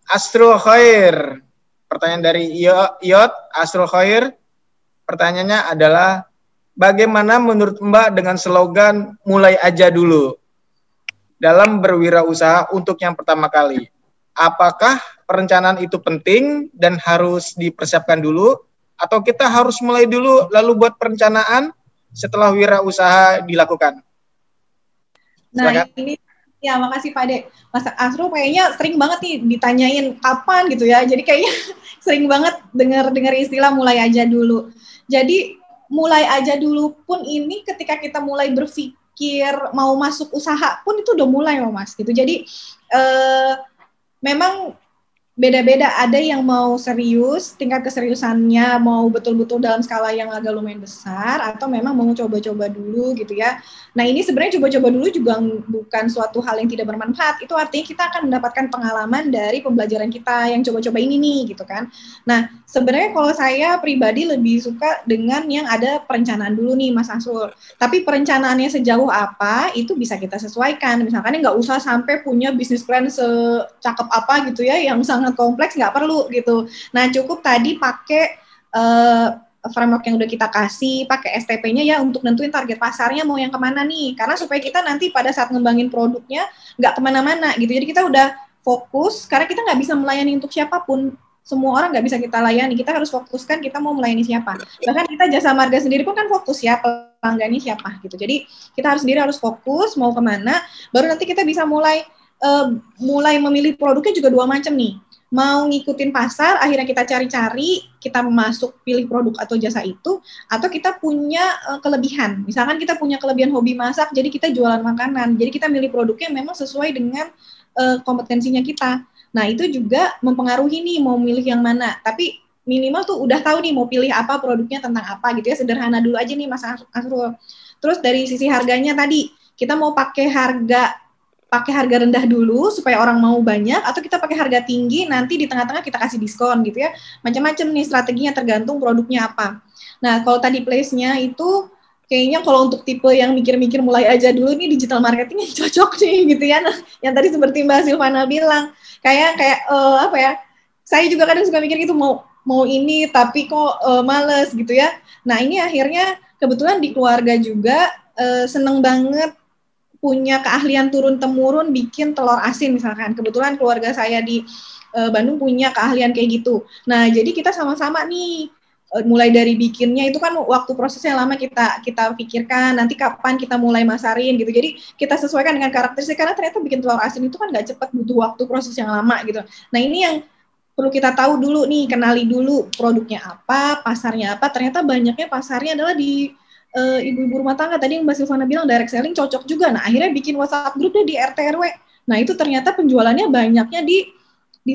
Astro Khair. Pertanyaan dari Iot Astro Khair. Pertanyaannya adalah, bagaimana menurut Mbak dengan slogan mulai aja dulu dalam berwirausaha untuk yang pertama kali? Apakah perencanaan itu penting dan harus dipersiapkan dulu, atau kita harus mulai dulu lalu buat perencanaan setelah wirausaha dilakukan? Nah, ini ya makasih Pak Dek. Mas Asru kayaknya sering banget nih ditanyain kapan gitu ya. Jadi kayaknya sering banget dengar istilah mulai aja dulu. Jadi mulai aja dulu pun ini ketika kita mulai berpikir mau masuk usaha pun itu udah mulai loh Mas gitu. Jadi memang beda-beda, ada yang mau serius, tingkat keseriusannya mau betul-betul dalam skala yang agak lumayan besar, atau memang mau coba-coba dulu gitu ya. Nah ini sebenarnya coba-coba dulu juga bukan suatu hal yang tidak bermanfaat, itu artinya kita akan mendapatkan pengalaman dari pembelajaran kita yang coba-coba ini nih gitu kan. Nah sebenarnya kalau saya pribadi lebih suka dengan yang ada perencanaan dulu nih Mas Asrul, tapi perencanaannya sejauh apa itu bisa kita sesuaikan, misalkan nggak usah sampai punya bisnis plan secakep apa gitu ya, yang sangat kompleks, nggak perlu gitu. Nah cukup tadi pakai framework yang udah kita kasih, pakai STP-nya ya untuk nentuin target pasarnya mau yang kemana nih, karena supaya kita nanti pada saat ngembangin produknya nggak kemana-mana gitu. Jadi kita udah fokus, karena kita nggak bisa melayani untuk siapapun, semua orang nggak bisa kita layani, kita harus fokuskan kita mau melayani siapa. Bahkan kita Jasa Marga sendiri pun kan fokus ya, pelanggannya siapa gitu. Jadi kita harus fokus mau kemana, baru nanti kita bisa mulai memilih produknya juga dua macam nih. Mau ngikutin pasar, akhirnya kita cari-cari, kita masuk pilih produk atau jasa itu, atau kita punya kelebihan. Misalkan kita punya kelebihan hobi masak, jadi kita jualan makanan. Jadi kita milih produknya memang sesuai dengan kompetensinya kita. Nah itu juga mempengaruhi nih mau milih yang mana. Tapi minimal tuh udah tahu nih mau pilih apa, produknya tentang apa gitu ya. Sederhana dulu aja nih Mas Asrul. Terus dari sisi harganya tadi, kita mau pakai harga rendah dulu supaya orang mau banyak, atau kita pakai harga tinggi nanti di tengah-tengah kita kasih diskon gitu ya. Macam-macam nih strateginya, tergantung produknya apa. Nah kalau tadi place-nya itu kayaknya kalau untuk tipe yang mikir-mikir mulai aja dulu nih, digital marketing yang cocok nih gitu ya. Nah yang tadi seperti Mbak Silvana bilang, kayak apa ya, saya juga kadang suka mikir gitu, mau ini tapi kok males gitu ya. Nah ini akhirnya kebetulan di keluarga juga seneng banget punya keahlian turun-temurun bikin telur asin misalkan. Kebetulan keluarga saya di Bandung punya keahlian kayak gitu. Nah, jadi kita sama-sama nih mulai dari bikinnya itu kan waktu prosesnya lama kita pikirkan nanti kapan kita mulai masarin gitu. Jadi kita sesuaikan dengan karakteristik, karena ternyata bikin telur asin itu kan nggak cepat, butuh waktu proses yang lama gitu. Nah, ini yang perlu kita tahu dulu nih, kenali dulu produknya apa, pasarnya apa. Ternyata banyaknya pasarnya adalah di ibu-ibu rumah tangga. Tadi yang Mbak Silvana bilang direct selling cocok juga. Nah akhirnya bikin WhatsApp grupnya di RT RW. Nah itu ternyata penjualannya banyaknya di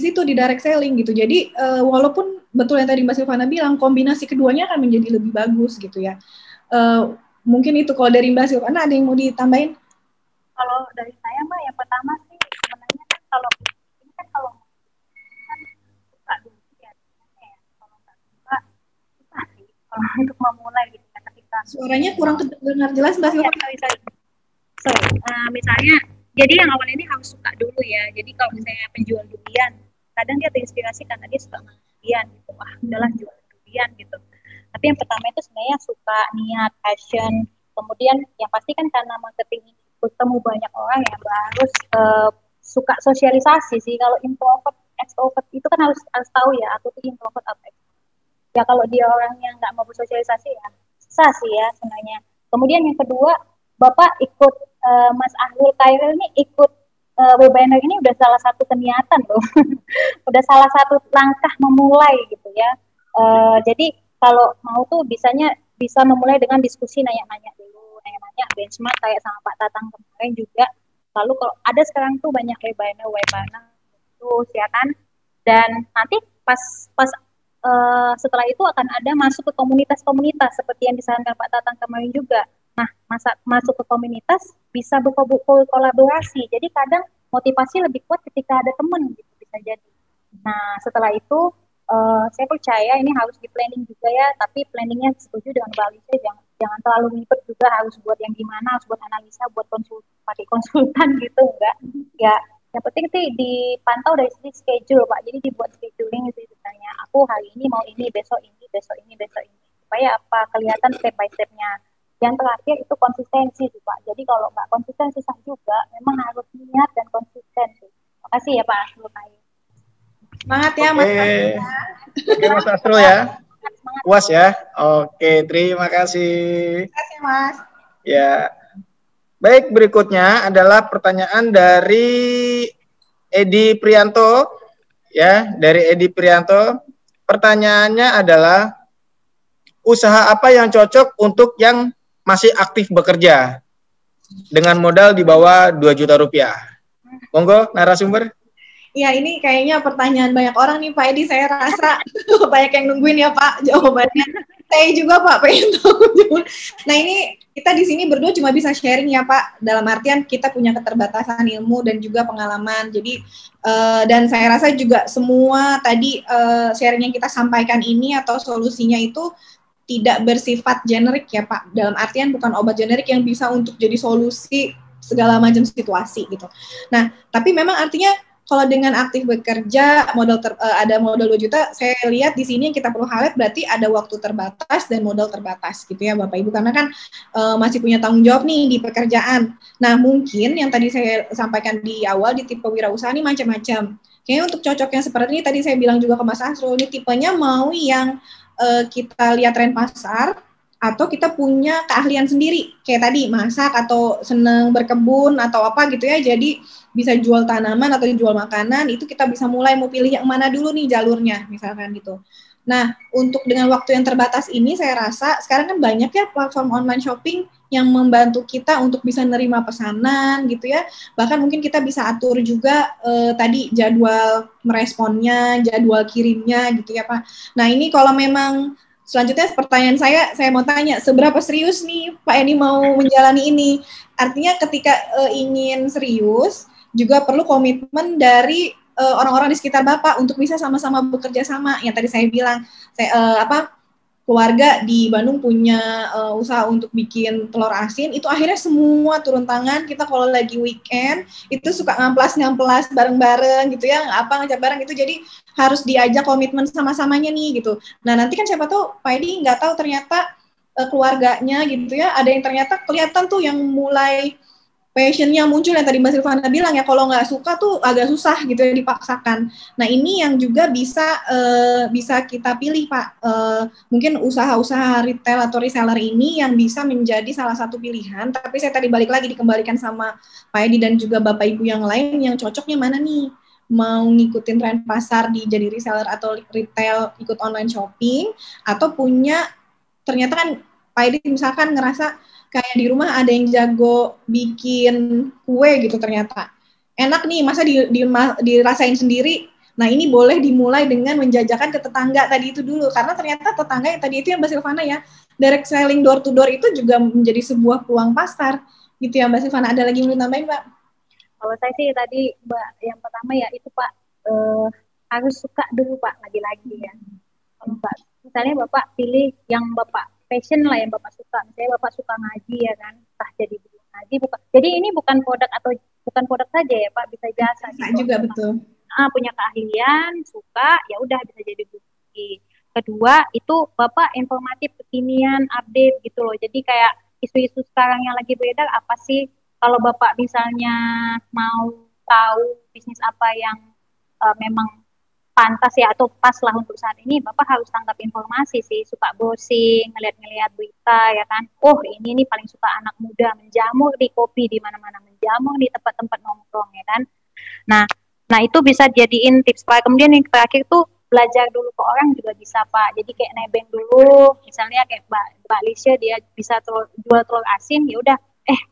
situ, di direct selling gitu. Jadi walaupun betul yang tadi Mbak Silvana bilang, kombinasi keduanya akan menjadi lebih bagus gitu ya. Mungkin itu kalau dari Mbak Silvana ada yang mau ditambahin? Kalau dari saya Mbak, yang pertama sih sebenarnya kan kalau ini kan kalau kan suka dulu ya, kalau nggak suka susah sih kalau untuk memulai gitu. Suaranya kurang terdengar jelas Mbak Silvana. Misalnya, jadi yang awal ini harus suka dulu ya. Jadi kalau misalnya penjual durian, kadang dia terinspirasi karena dia suka makan durian gitu. Wah, udahlah jual durian gitu. Tapi yang pertama itu sebenarnya suka, niat, passion. Kemudian yang pasti kan karena marketing ini bertemu banyak orang yang harus suka sosialisasi sih. Kalau introvert, extrovert itu kan harus tahu ya, aku tuh introvert atau extrovert. Ya kalau dia orang yang nggak mau bersosialisasi ya susah sih ya sebenarnya. Kemudian yang kedua, Bapak ikut Mas Ahlul Khairil ini ikut webinar ini udah salah satu keniatan loh. Udah salah satu langkah memulai gitu ya. Jadi kalau mau tuh bisa memulai dengan diskusi nanya-nanya dulu, nanya-nanya benchmark kayak sama Pak Tatang kemarin juga. Lalu kalau ada sekarang tuh banyak webinar terus ya kan. Dan nanti pas setelah itu akan ada masuk ke komunitas-komunitas seperti yang disarankan Pak Tatang kemarin juga. Nah, masuk ke komunitas bisa berkolaborasi. Jadi kadang motivasi lebih kuat ketika ada teman gitu bisa jadi. Nah, setelah itu saya percaya ini harus di planning juga ya, tapi planningnya setuju dengan Mbak Alicia, jangan terlalu ribet juga, harus buat yang gimana, harus buat analisa, buat pakai konsultan gitu, enggak. Ya, yang penting sih dipantau dari segi schedule, Pak. Jadi dibuat scheduling sih sebenarnya. Aku hari ini mau ini, besok ini, besok ini, besok ini. Supaya apa, kelihatan step by step-nya. Yang terakhir itu konsistensi sih, Pak. Jadi kalau nggak konsisten susah juga, memang harus niat dan konsisten sih. Terima kasih ya Pak Asrul. Semangat ya Mas. Oke Mas Asrul ya. Puas ya. Oke, terima kasih. Terima kasih Mas. Ya. Baik, berikutnya adalah pertanyaan dari Edi Prianto. Ya, dari Edi Prianto. Pertanyaannya adalah, usaha apa yang cocok untuk yang masih aktif bekerja dengan modal di bawah 2 juta rupiah? Monggo, narasumber. Ya, ini kayaknya pertanyaan banyak orang nih Pak Edi, saya rasa banyak yang nungguin ya Pak jawabannya. Saya juga Pak pengen tahu. Nah ini kita di sini berdua cuma bisa sharing ya Pak, dalam artian kita punya keterbatasan ilmu dan juga pengalaman. Jadi dan saya rasa juga semua tadi sharing yang kita sampaikan ini atau solusinya itu tidak bersifat generik ya Pak, dalam artian bukan obat generik yang bisa untuk jadi solusi segala macam situasi gitu. Nah, tapi memang artinya kalau dengan aktif bekerja ada modal 2 juta, saya lihat di sini yang kita perlu highlight berarti ada waktu terbatas dan modal terbatas gitu ya Bapak Ibu, karena kan masih punya tanggung jawab nih di pekerjaan. Nah, mungkin yang tadi saya sampaikan di awal di tipe wirausaha ini macam-macam. Kayaknya untuk cocok yang seperti ini tadi saya bilang juga ke Mas Asrul, ini tipenya mau yang kita lihat tren pasar, atau kita punya keahlian sendiri, kayak tadi masak atau seneng berkebun atau apa gitu ya, jadi bisa jual tanaman atau jual makanan, itu kita bisa mulai mau pilih yang mana dulu nih jalurnya, misalkan gitu. Nah, untuk dengan waktu yang terbatas ini, saya rasa sekarang kan banyak ya platform online shopping yang membantu kita untuk bisa nerima pesanan gitu ya, bahkan mungkin kita bisa atur juga tadi jadwal meresponnya, jadwal kirimnya gitu ya Pak. Nah, ini kalau memang selanjutnya pertanyaan saya mau tanya, seberapa serius nih Pak Edi mau menjalani ini? Artinya ketika ingin serius, juga perlu komitmen dari orang-orang di sekitar Bapak untuk bisa sama-sama bekerja sama. Yang tadi saya bilang, keluarga di Bandung punya usaha untuk bikin telur asin, itu akhirnya semua turun tangan. Kita kalau lagi weekend, itu suka ngamplas bareng-bareng gitu ya, ngajak bareng gitu, jadi harus diajak komitmen sama-samanya nih gitu. Nah nanti kan siapa tahu Pak Edi nggak tahu ternyata keluarganya gitu ya, ada yang ternyata kelihatan tuh yang mulai passion-nya muncul yang tadi Mbak Silvana bilang ya, kalau nggak suka tuh agak susah gitu ya dipaksakan. Nah ini yang juga bisa kita pilih Pak, mungkin usaha-usaha retail atau reseller ini yang bisa menjadi salah satu pilihan, tapi saya tadi balik lagi dikembalikan sama Pak Edi dan juga Bapak Ibu yang lain, yang cocoknya mana nih? Mau ngikutin tren pasar di jadi reseller atau retail ikut online shopping, atau punya ternyata kan Pak Edi misalkan ngerasa kayak di rumah ada yang jago bikin kue gitu, ternyata enak nih, masa dirasain sendiri. Nah ini boleh dimulai dengan menjajakan ke tetangga tadi itu dulu, karena ternyata tetangga yang tadi itu yang Mbak Silvana ya, direct selling door to door itu juga menjadi sebuah peluang pasar gitu ya Mbak Silvana. Ada lagi yang mau tambahin Mbak? Kalau saya sih tadi Mbak, yang pertama ya itu Pak, harus suka dulu Pak, lagi-lagi ya. Kalau Mbak, misalnya Bapak pilih yang Bapak passion lah, yang Bapak suka. Misalnya Bapak suka ngaji ya kan, entah jadi guru ngaji, bukan. Jadi ini bukan produk saja ya Pak, bisa jasa. Bisa gitu, juga betul. Punya keahlian, suka, ya udah bisa jadi guru. Kedua itu Bapak informatif, kekinian, update gitu loh. Jadi kayak isu-isu sekarang yang lagi beredar apa sih? Kalau Bapak misalnya mau tahu bisnis apa yang memang pantas ya atau pas lah untuk saat ini, Bapak harus tangkap informasi sih, suka browsing, ngeliat-ngeliat berita ya kan. Oh, ini nih paling suka anak muda menjamur di kopi di mana-mana, menjamur di tempat-tempat nongkrong ya kan. Nah itu bisa jadiin tips Pak. Kemudian yang terakhir tuh belajar dulu ke orang juga bisa Pak. Jadi kayak nebeng dulu, misalnya kayak Mbak Lisha dia bisa jual telur asin, ya udah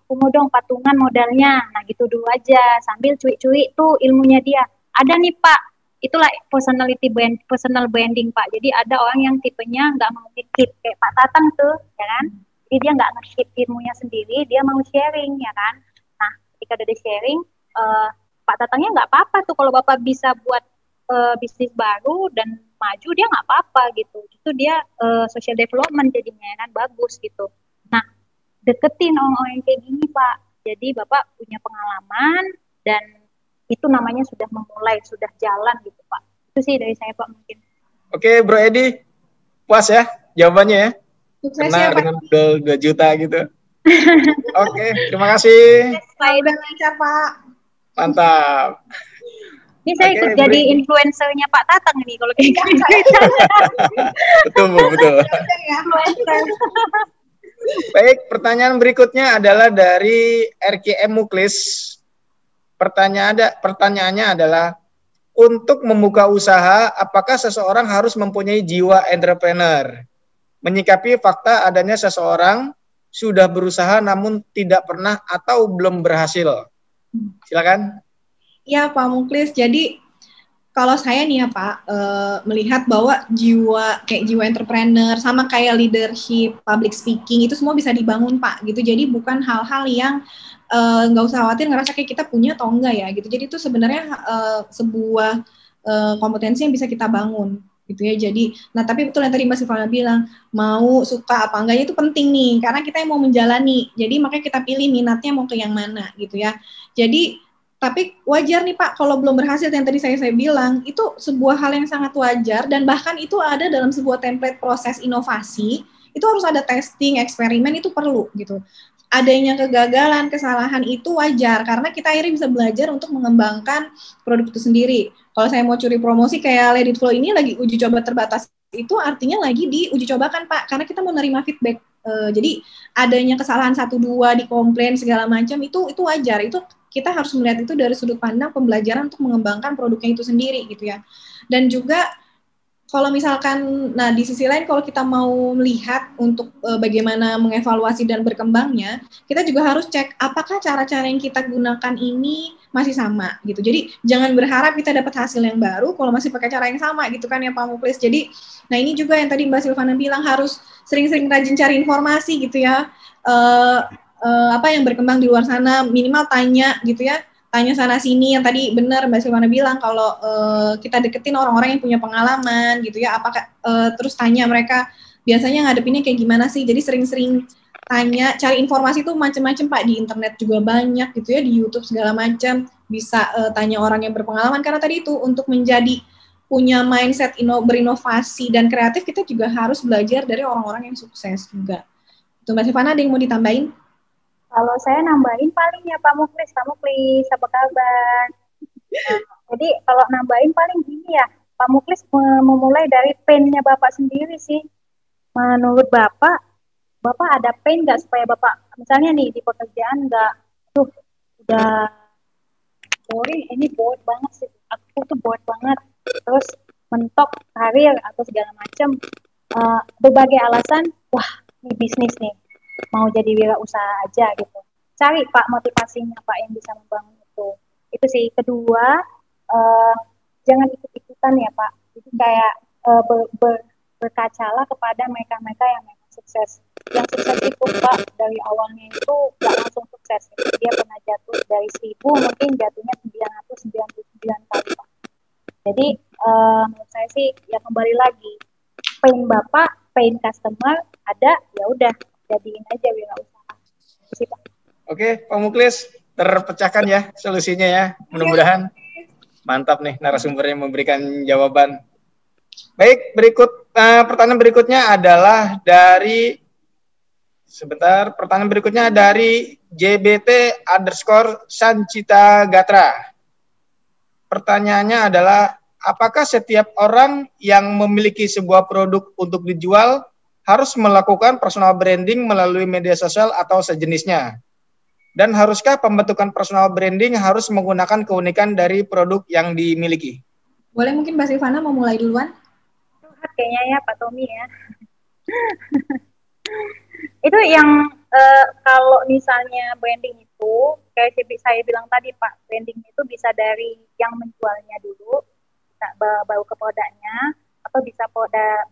tunggu dong patungan modalnya. Nah gitu dulu aja sambil cuik-cuik tuh ilmunya dia. Ada nih Pak, itulah personal branding Pak. Jadi ada orang yang tipenya nggak mau ngekip kayak Pak Tatang tuh, ya kan? Jadi dia nggak ngekip ilmunya sendiri, dia mau sharing, ya kan? Nah, ketika udah sharing, Pak Tatangnya nggak apa-apa tuh kalau Bapak bisa buat bisnis baru dan maju, dia nggak apa-apa gitu. Itu dia social development jadinya, ya kan? Bagus gitu. Nah, deketin orang-orang yang kayak gini Pak. Jadi Bapak punya pengalaman dan itu namanya sudah memulai, sudah jalan gitu Pak. Itu sih dari saya Pak mungkin. Oke Bro Edi, puas ya jawabannya ya? Kena dengan 2 juta gitu. Oke, terima kasih. Udah lancar Pak. Mantap. Ini saya ikut jadi influencernya Pak Tatang nih kalau kayak gitu. Betul. Baik, pertanyaan berikutnya adalah dari RKM Muklis. Pertanyaannya adalah, untuk membuka usaha, apakah seseorang harus mempunyai jiwa entrepreneur? Menyikapi fakta adanya seseorang sudah berusaha namun tidak pernah atau belum berhasil. Silakan. Ya Pak Muklis, jadi kalau saya nih ya Pak, melihat bahwa jiwa entrepreneur sama kayak leadership, public speaking itu semua bisa dibangun Pak gitu. Jadi bukan hal-hal yang nggak usah khawatir ngerasa kayak kita punya atau enggak ya gitu. Jadi itu sebenarnya sebuah kompetensi yang bisa kita bangun gitu ya. Jadi, nah tapi betul yang tadi Mbak Silvana bilang, mau suka apa enggaknya itu penting nih, karena kita yang mau menjalani. Jadi makanya kita pilih minatnya mau ke yang mana gitu ya. Jadi tapi wajar nih Pak kalau belum berhasil, yang tadi saya bilang itu sebuah hal yang sangat wajar, dan bahkan itu ada dalam sebuah template proses inovasi, itu harus ada testing, eksperimen, itu perlu gitu. Adanya kegagalan, kesalahan itu wajar, karena kita akhirnya bisa belajar untuk mengembangkan produk itu sendiri. Kalau saya mau curi promosi kayak Let It Flow ini lagi uji coba terbatas, itu artinya lagi diuji cobakan Pak, karena kita mau nerima feedback. Jadi adanya kesalahan 1-2, dikomplain segala macam, itu wajar. Itu kita harus melihat itu dari sudut pandang pembelajaran untuk mengembangkan produknya itu sendiri gitu ya. Dan juga kalau misalkan, nah di sisi lain kalau kita mau melihat untuk bagaimana mengevaluasi dan berkembangnya, kita juga harus cek apakah cara-cara yang kita gunakan ini masih sama gitu. Jadi jangan berharap kita dapat hasil yang baru kalau masih pakai cara yang sama gitu kan ya Pak Muklis. Jadi, nah ini juga yang tadi Mbak Silvana bilang, harus sering-sering rajin cari informasi gitu ya. Apa yang berkembang di luar sana, minimal tanya gitu ya. Tanya sana sini, yang tadi benar Mbak Silvana bilang kalau kita deketin orang-orang yang punya pengalaman gitu ya, apakah terus tanya mereka biasanya ngadepinnya kayak gimana sih. Jadi sering-sering tanya, cari informasi tuh macam-macam Pak, di internet juga banyak gitu ya, di YouTube segala macam, bisa tanya orang yang berpengalaman, karena tadi itu untuk menjadi punya mindset berinovasi dan kreatif, kita juga harus belajar dari orang-orang yang sukses juga. Itu Mbak Silvana, ada yang mau ditambahin? Kalau saya nambahin paling ya Pak Muklis, apa kabar? Nah, jadi kalau nambahin paling gini ya, Pak Muklis memulai dari pain-nya Bapak sendiri sih. Menurut Bapak ada pain nggak supaya Bapak, misalnya nih di pekerjaan nggak, udah boring, ini bored banget sih, aku tuh bored banget, terus mentok karir atau segala macam, berbagai alasan, wah ini bisnis nih, mau jadi wirausaha aja gitu. Cari Pak motivasinya Pak yang bisa membangun itu. Itu sih. Kedua, jangan ikut-ikutan ya Pak. Jadi kayak berkacalah kepada mereka-mereka yang memang sukses. Yang sukses itu Pak dari awalnya itu nggak langsung sukses. Dia pernah jatuh dari 1000, mungkin jatuhnya 999 kali Pak. Jadi menurut saya sih ya kembali lagi, pain Bapak, pain customer ada, ya udah jadiin aja wirausaha. Itu sih Pak. Oke, Pak Muklis, terpecahkan ya solusinya ya. Mudah-mudahan mantap nih narasumbernya memberikan jawaban. Baik, pertanyaan berikutnya adalah dari pertanyaan berikutnya dari JBT_Sancita Gatra. pertanyaannya adalah, apakah setiap orang yang memiliki sebuah produk untuk dijual harus melakukan personal branding melalui media sosial atau sejenisnya? Dan haruskah pembentukan personal branding harus menggunakan keunikan dari produk yang dimiliki? Boleh mungkin Mbak Silvana mau mulai duluan? Kayaknya ya Pak Tommy ya. Itu yang kalau misalnya branding itu, kayak saya bilang tadi Pak, branding itu bisa dari yang menjualnya dulu, bisa baru ke produknya, atau bisa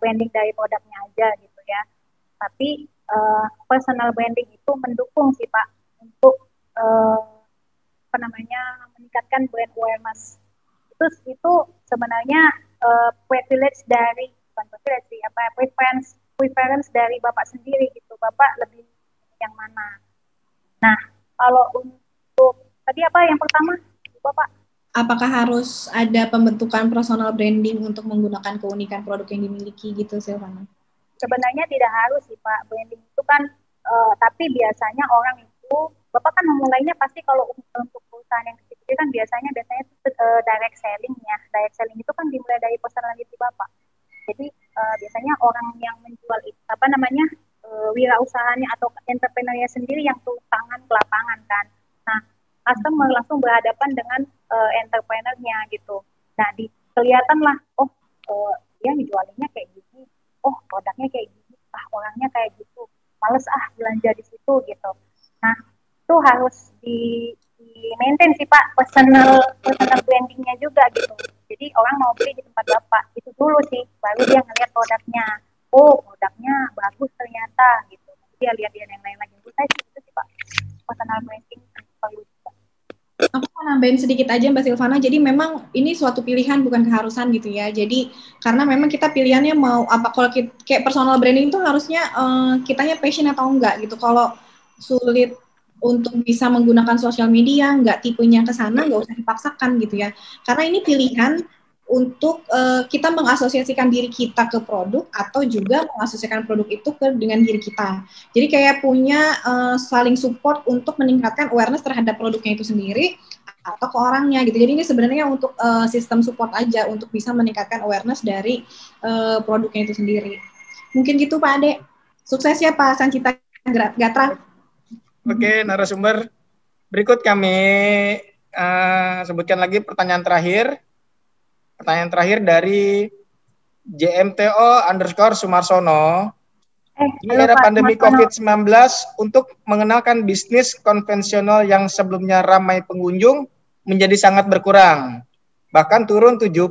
branding dari produknya aja gitu ya. Tapi personal branding itu mendukung sih Pak untuk meningkatkan brand awareness. Itu sebenarnya privilege dari, bukan privilege sih, preference dari Bapak sendiri gitu. Bapak lebih yang mana? Nah, kalau untuk tadi apa yang pertama, Bapak? Apakah harus ada pembentukan personal branding untuk menggunakan keunikan produk yang dimiliki gitu, Silvana? Sebenarnya tidak harus sih Pak, branding itu kan, tapi biasanya orang itu, Bapak kan memulainya pasti kalau untuk perusahaan yang kecil kan biasanya itu direct selling ya. Direct selling itu kan dimulai dari personality Bapak. Jadi biasanya orang yang menjual itu wirausahanya atau entrepreneurnya sendiri yang turun tangan ke lapangan kan. Nah, customer langsung berhadapan dengan entrepreneurnya gitu. Nah, kelihatan lah, dia jualannya kayak gini, produknya kayak gini, orangnya kayak gitu, males belanja di situ gitu. Nah, itu harus di maintain sih Pak, personal brandingnya juga gitu. Jadi orang mau beli di tempat Bapak itu dulu sih, baru dia ngeliat produknya. Produknya bagus ternyata gitu. Dia lihat yang lain lagi. Saya itu sih Pak, personal branding perlu juga. Aku mau nambahin sedikit aja Mbak Silvana. Jadi memang ini suatu pilihan bukan keharusan gitu ya. Jadi karena memang kita pilihannya mau apa, kalau kayak personal branding itu harusnya kitanya passion atau enggak gitu. Kalau sulit untuk bisa menggunakan sosial media, nggak tipenya ke sana, nggak usah dipaksakan gitu ya. Karena ini pilihan untuk kita mengasosiasikan diri kita ke produk atau juga mengasosiasikan produk itu dengan diri kita. Jadi kayak punya saling support untuk meningkatkan awareness terhadap produknya itu sendiri atau ke orangnya gitu. Jadi ini sebenarnya untuk sistem support aja untuk bisa meningkatkan awareness dari produknya itu sendiri. Mungkin gitu Pak Ade. Sukses ya Pak Sancita Gatra. Oke, narasumber berikut kami sebutkan lagi pertanyaan terakhir. Pertanyaan terakhir dari JMTO_Sumarsono. Di era pandemi COVID-19, untuk mengenalkan bisnis konvensional yang sebelumnya ramai pengunjung menjadi sangat berkurang. Bahkan turun 70%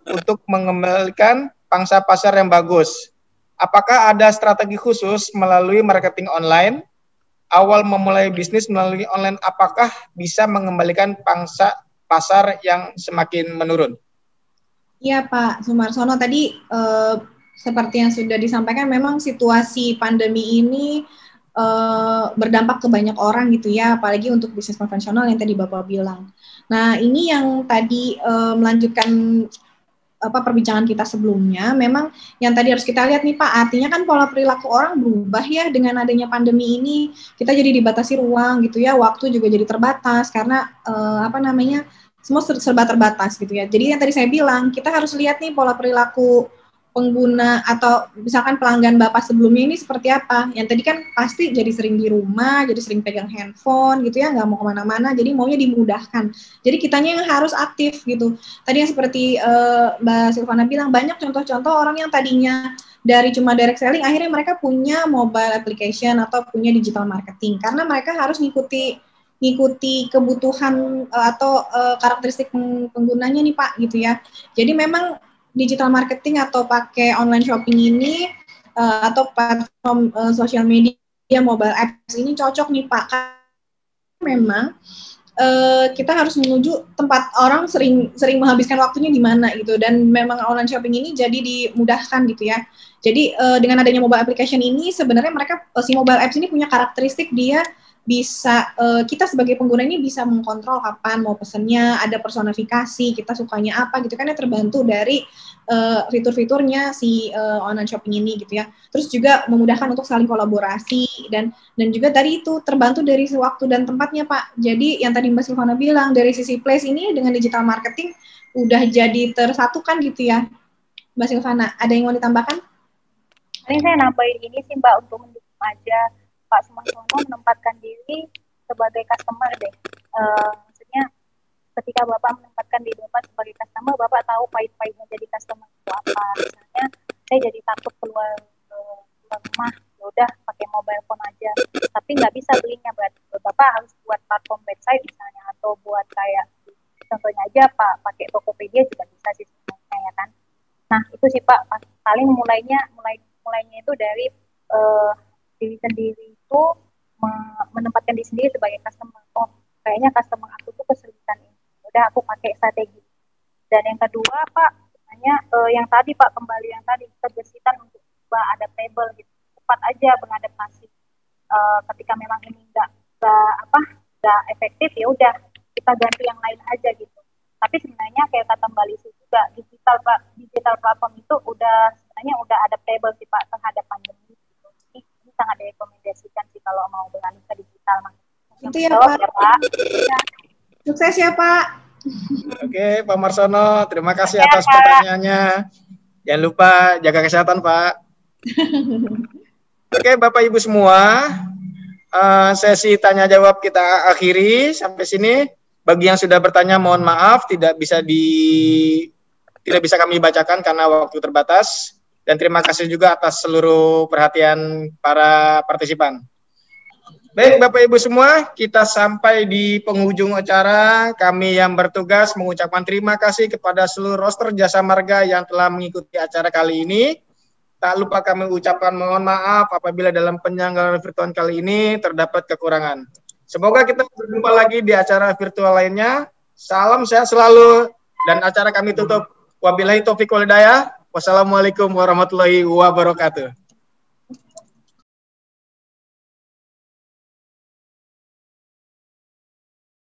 untuk mengembalikan pangsa pasar yang bagus. Apakah ada strategi khusus melalui marketing online? Awal memulai bisnis melalui online, apakah bisa mengembalikan pangsa pasar yang semakin menurun? Iya Pak Sumarsono, tadi seperti yang sudah disampaikan, memang situasi pandemi ini berdampak ke banyak orang gitu ya, apalagi untuk bisnis konvensional yang tadi Bapak bilang. Nah, ini yang tadi melanjutkan perbincangan kita sebelumnya, memang yang tadi harus kita lihat nih Pak, artinya kan pola perilaku orang berubah ya dengan adanya pandemi ini. Kita jadi dibatasi ruang gitu ya, waktu juga jadi terbatas karena semua serba terbatas gitu ya. Jadi yang tadi saya bilang, kita harus lihat nih pola perilaku pengguna atau misalkan pelanggan Bapak sebelumnya ini seperti apa. Yang tadi kan pasti jadi sering di rumah, jadi sering pegang handphone gitu ya, nggak mau kemana-mana, jadi maunya dimudahkan. Jadi kitanya yang harus aktif gitu. Tadi yang seperti Mbak Silvana bilang, banyak contoh-contoh orang yang tadinya dari cuma direct selling, akhirnya mereka punya mobile application atau punya digital marketing, karena mereka harus ngikuti kebutuhan atau karakteristik penggunanya nih Pak gitu ya. Jadi memang digital marketing atau pakai online shopping ini atau platform sosial media mobile apps ini cocok nih Pak. Memang kita harus menuju tempat orang sering menghabiskan waktunya di mana gitu, dan memang online shopping ini jadi dimudahkan gitu ya. Jadi dengan adanya mobile application ini sebenarnya mereka si mobile apps ini punya karakteristik dia bisa kita sebagai pengguna ini bisa mengkontrol kapan mau pesennya, ada personifikasi, kita sukanya apa gitu kan ya, terbantu dari fitur-fiturnya si online shopping ini gitu ya. Terus juga memudahkan untuk saling kolaborasi dan juga tadi itu terbantu dari waktu dan tempatnya Pak. Jadi yang tadi Mbak Silvana bilang dari sisi place ini dengan digital marketing udah jadi tersatukan gitu ya. Mbak Silvana, ada yang mau ditambahkan? Ini saya nambahin ini sih Mbak untuk mendukung aja Pak Sumarsono menempatkan diri sebagai customer deh. Maksudnya ketika Bapak menempatkan diri Bapak sebagai customer, Bapak tahu pahit-pahitnya jadi customer itu apa. Misalnya saya jadi takut keluar rumah, ya udah pakai mobile phone aja. Tapi nggak bisa belinya, berarti Bapak harus buat platform website misalnya, atau buat kayak contohnya aja Pak pakai Tokopedia juga bisa sih sebenarnya ya kan. Nah itu sih Pak, paling mulainya itu dari diri sendiri itu menempatkan diri sendiri sebagai customer. Oh, kayaknya customer aku tuh kesulitan ini. Udah aku pakai strategi. Dan yang kedua, Pak, sebenarnya yang tadi Pak, kembali yang tadi kebersihan untuk adaptable gitu. Cepat aja mengadaptasi. Ketika memang ini nggak efektif, ya udah kita ganti yang lain aja gitu. Tapi sebenarnya kayak kata Mbak Lisi juga, digital platform itu sebenarnya udah adaptable sih Pak terhadap pandemi. Ini sangat direkomendasikan sih kalau mau beralih ke digital. Itu ya Pak. Ya. Sukses ya Pak. Oke, Pak Marsono, terima kasih atas pertanyaannya. Jangan lupa jaga kesehatan, Pak. Oke, Bapak Ibu semua, sesi tanya jawab kita akhiri sampai sini. Bagi yang sudah bertanya, mohon maaf tidak bisa kami bacakan karena waktu terbatas. Dan terima kasih juga atas seluruh perhatian para partisipan. Baik Bapak Ibu semua, kita sampai di penghujung acara. Kami yang bertugas mengucapkan terima kasih kepada seluruh roster Jasa Marga yang telah mengikuti acara kali ini. Tak lupa kami ucapkan mohon maaf apabila dalam penyelenggaraan virtual kali ini terdapat kekurangan. Semoga kita berjumpa lagi di acara virtual lainnya. Salam sehat selalu dan acara kami tutup. Wabillahi taufiq wal hidayah. Wassalamualaikum warahmatullahi wabarakatuh.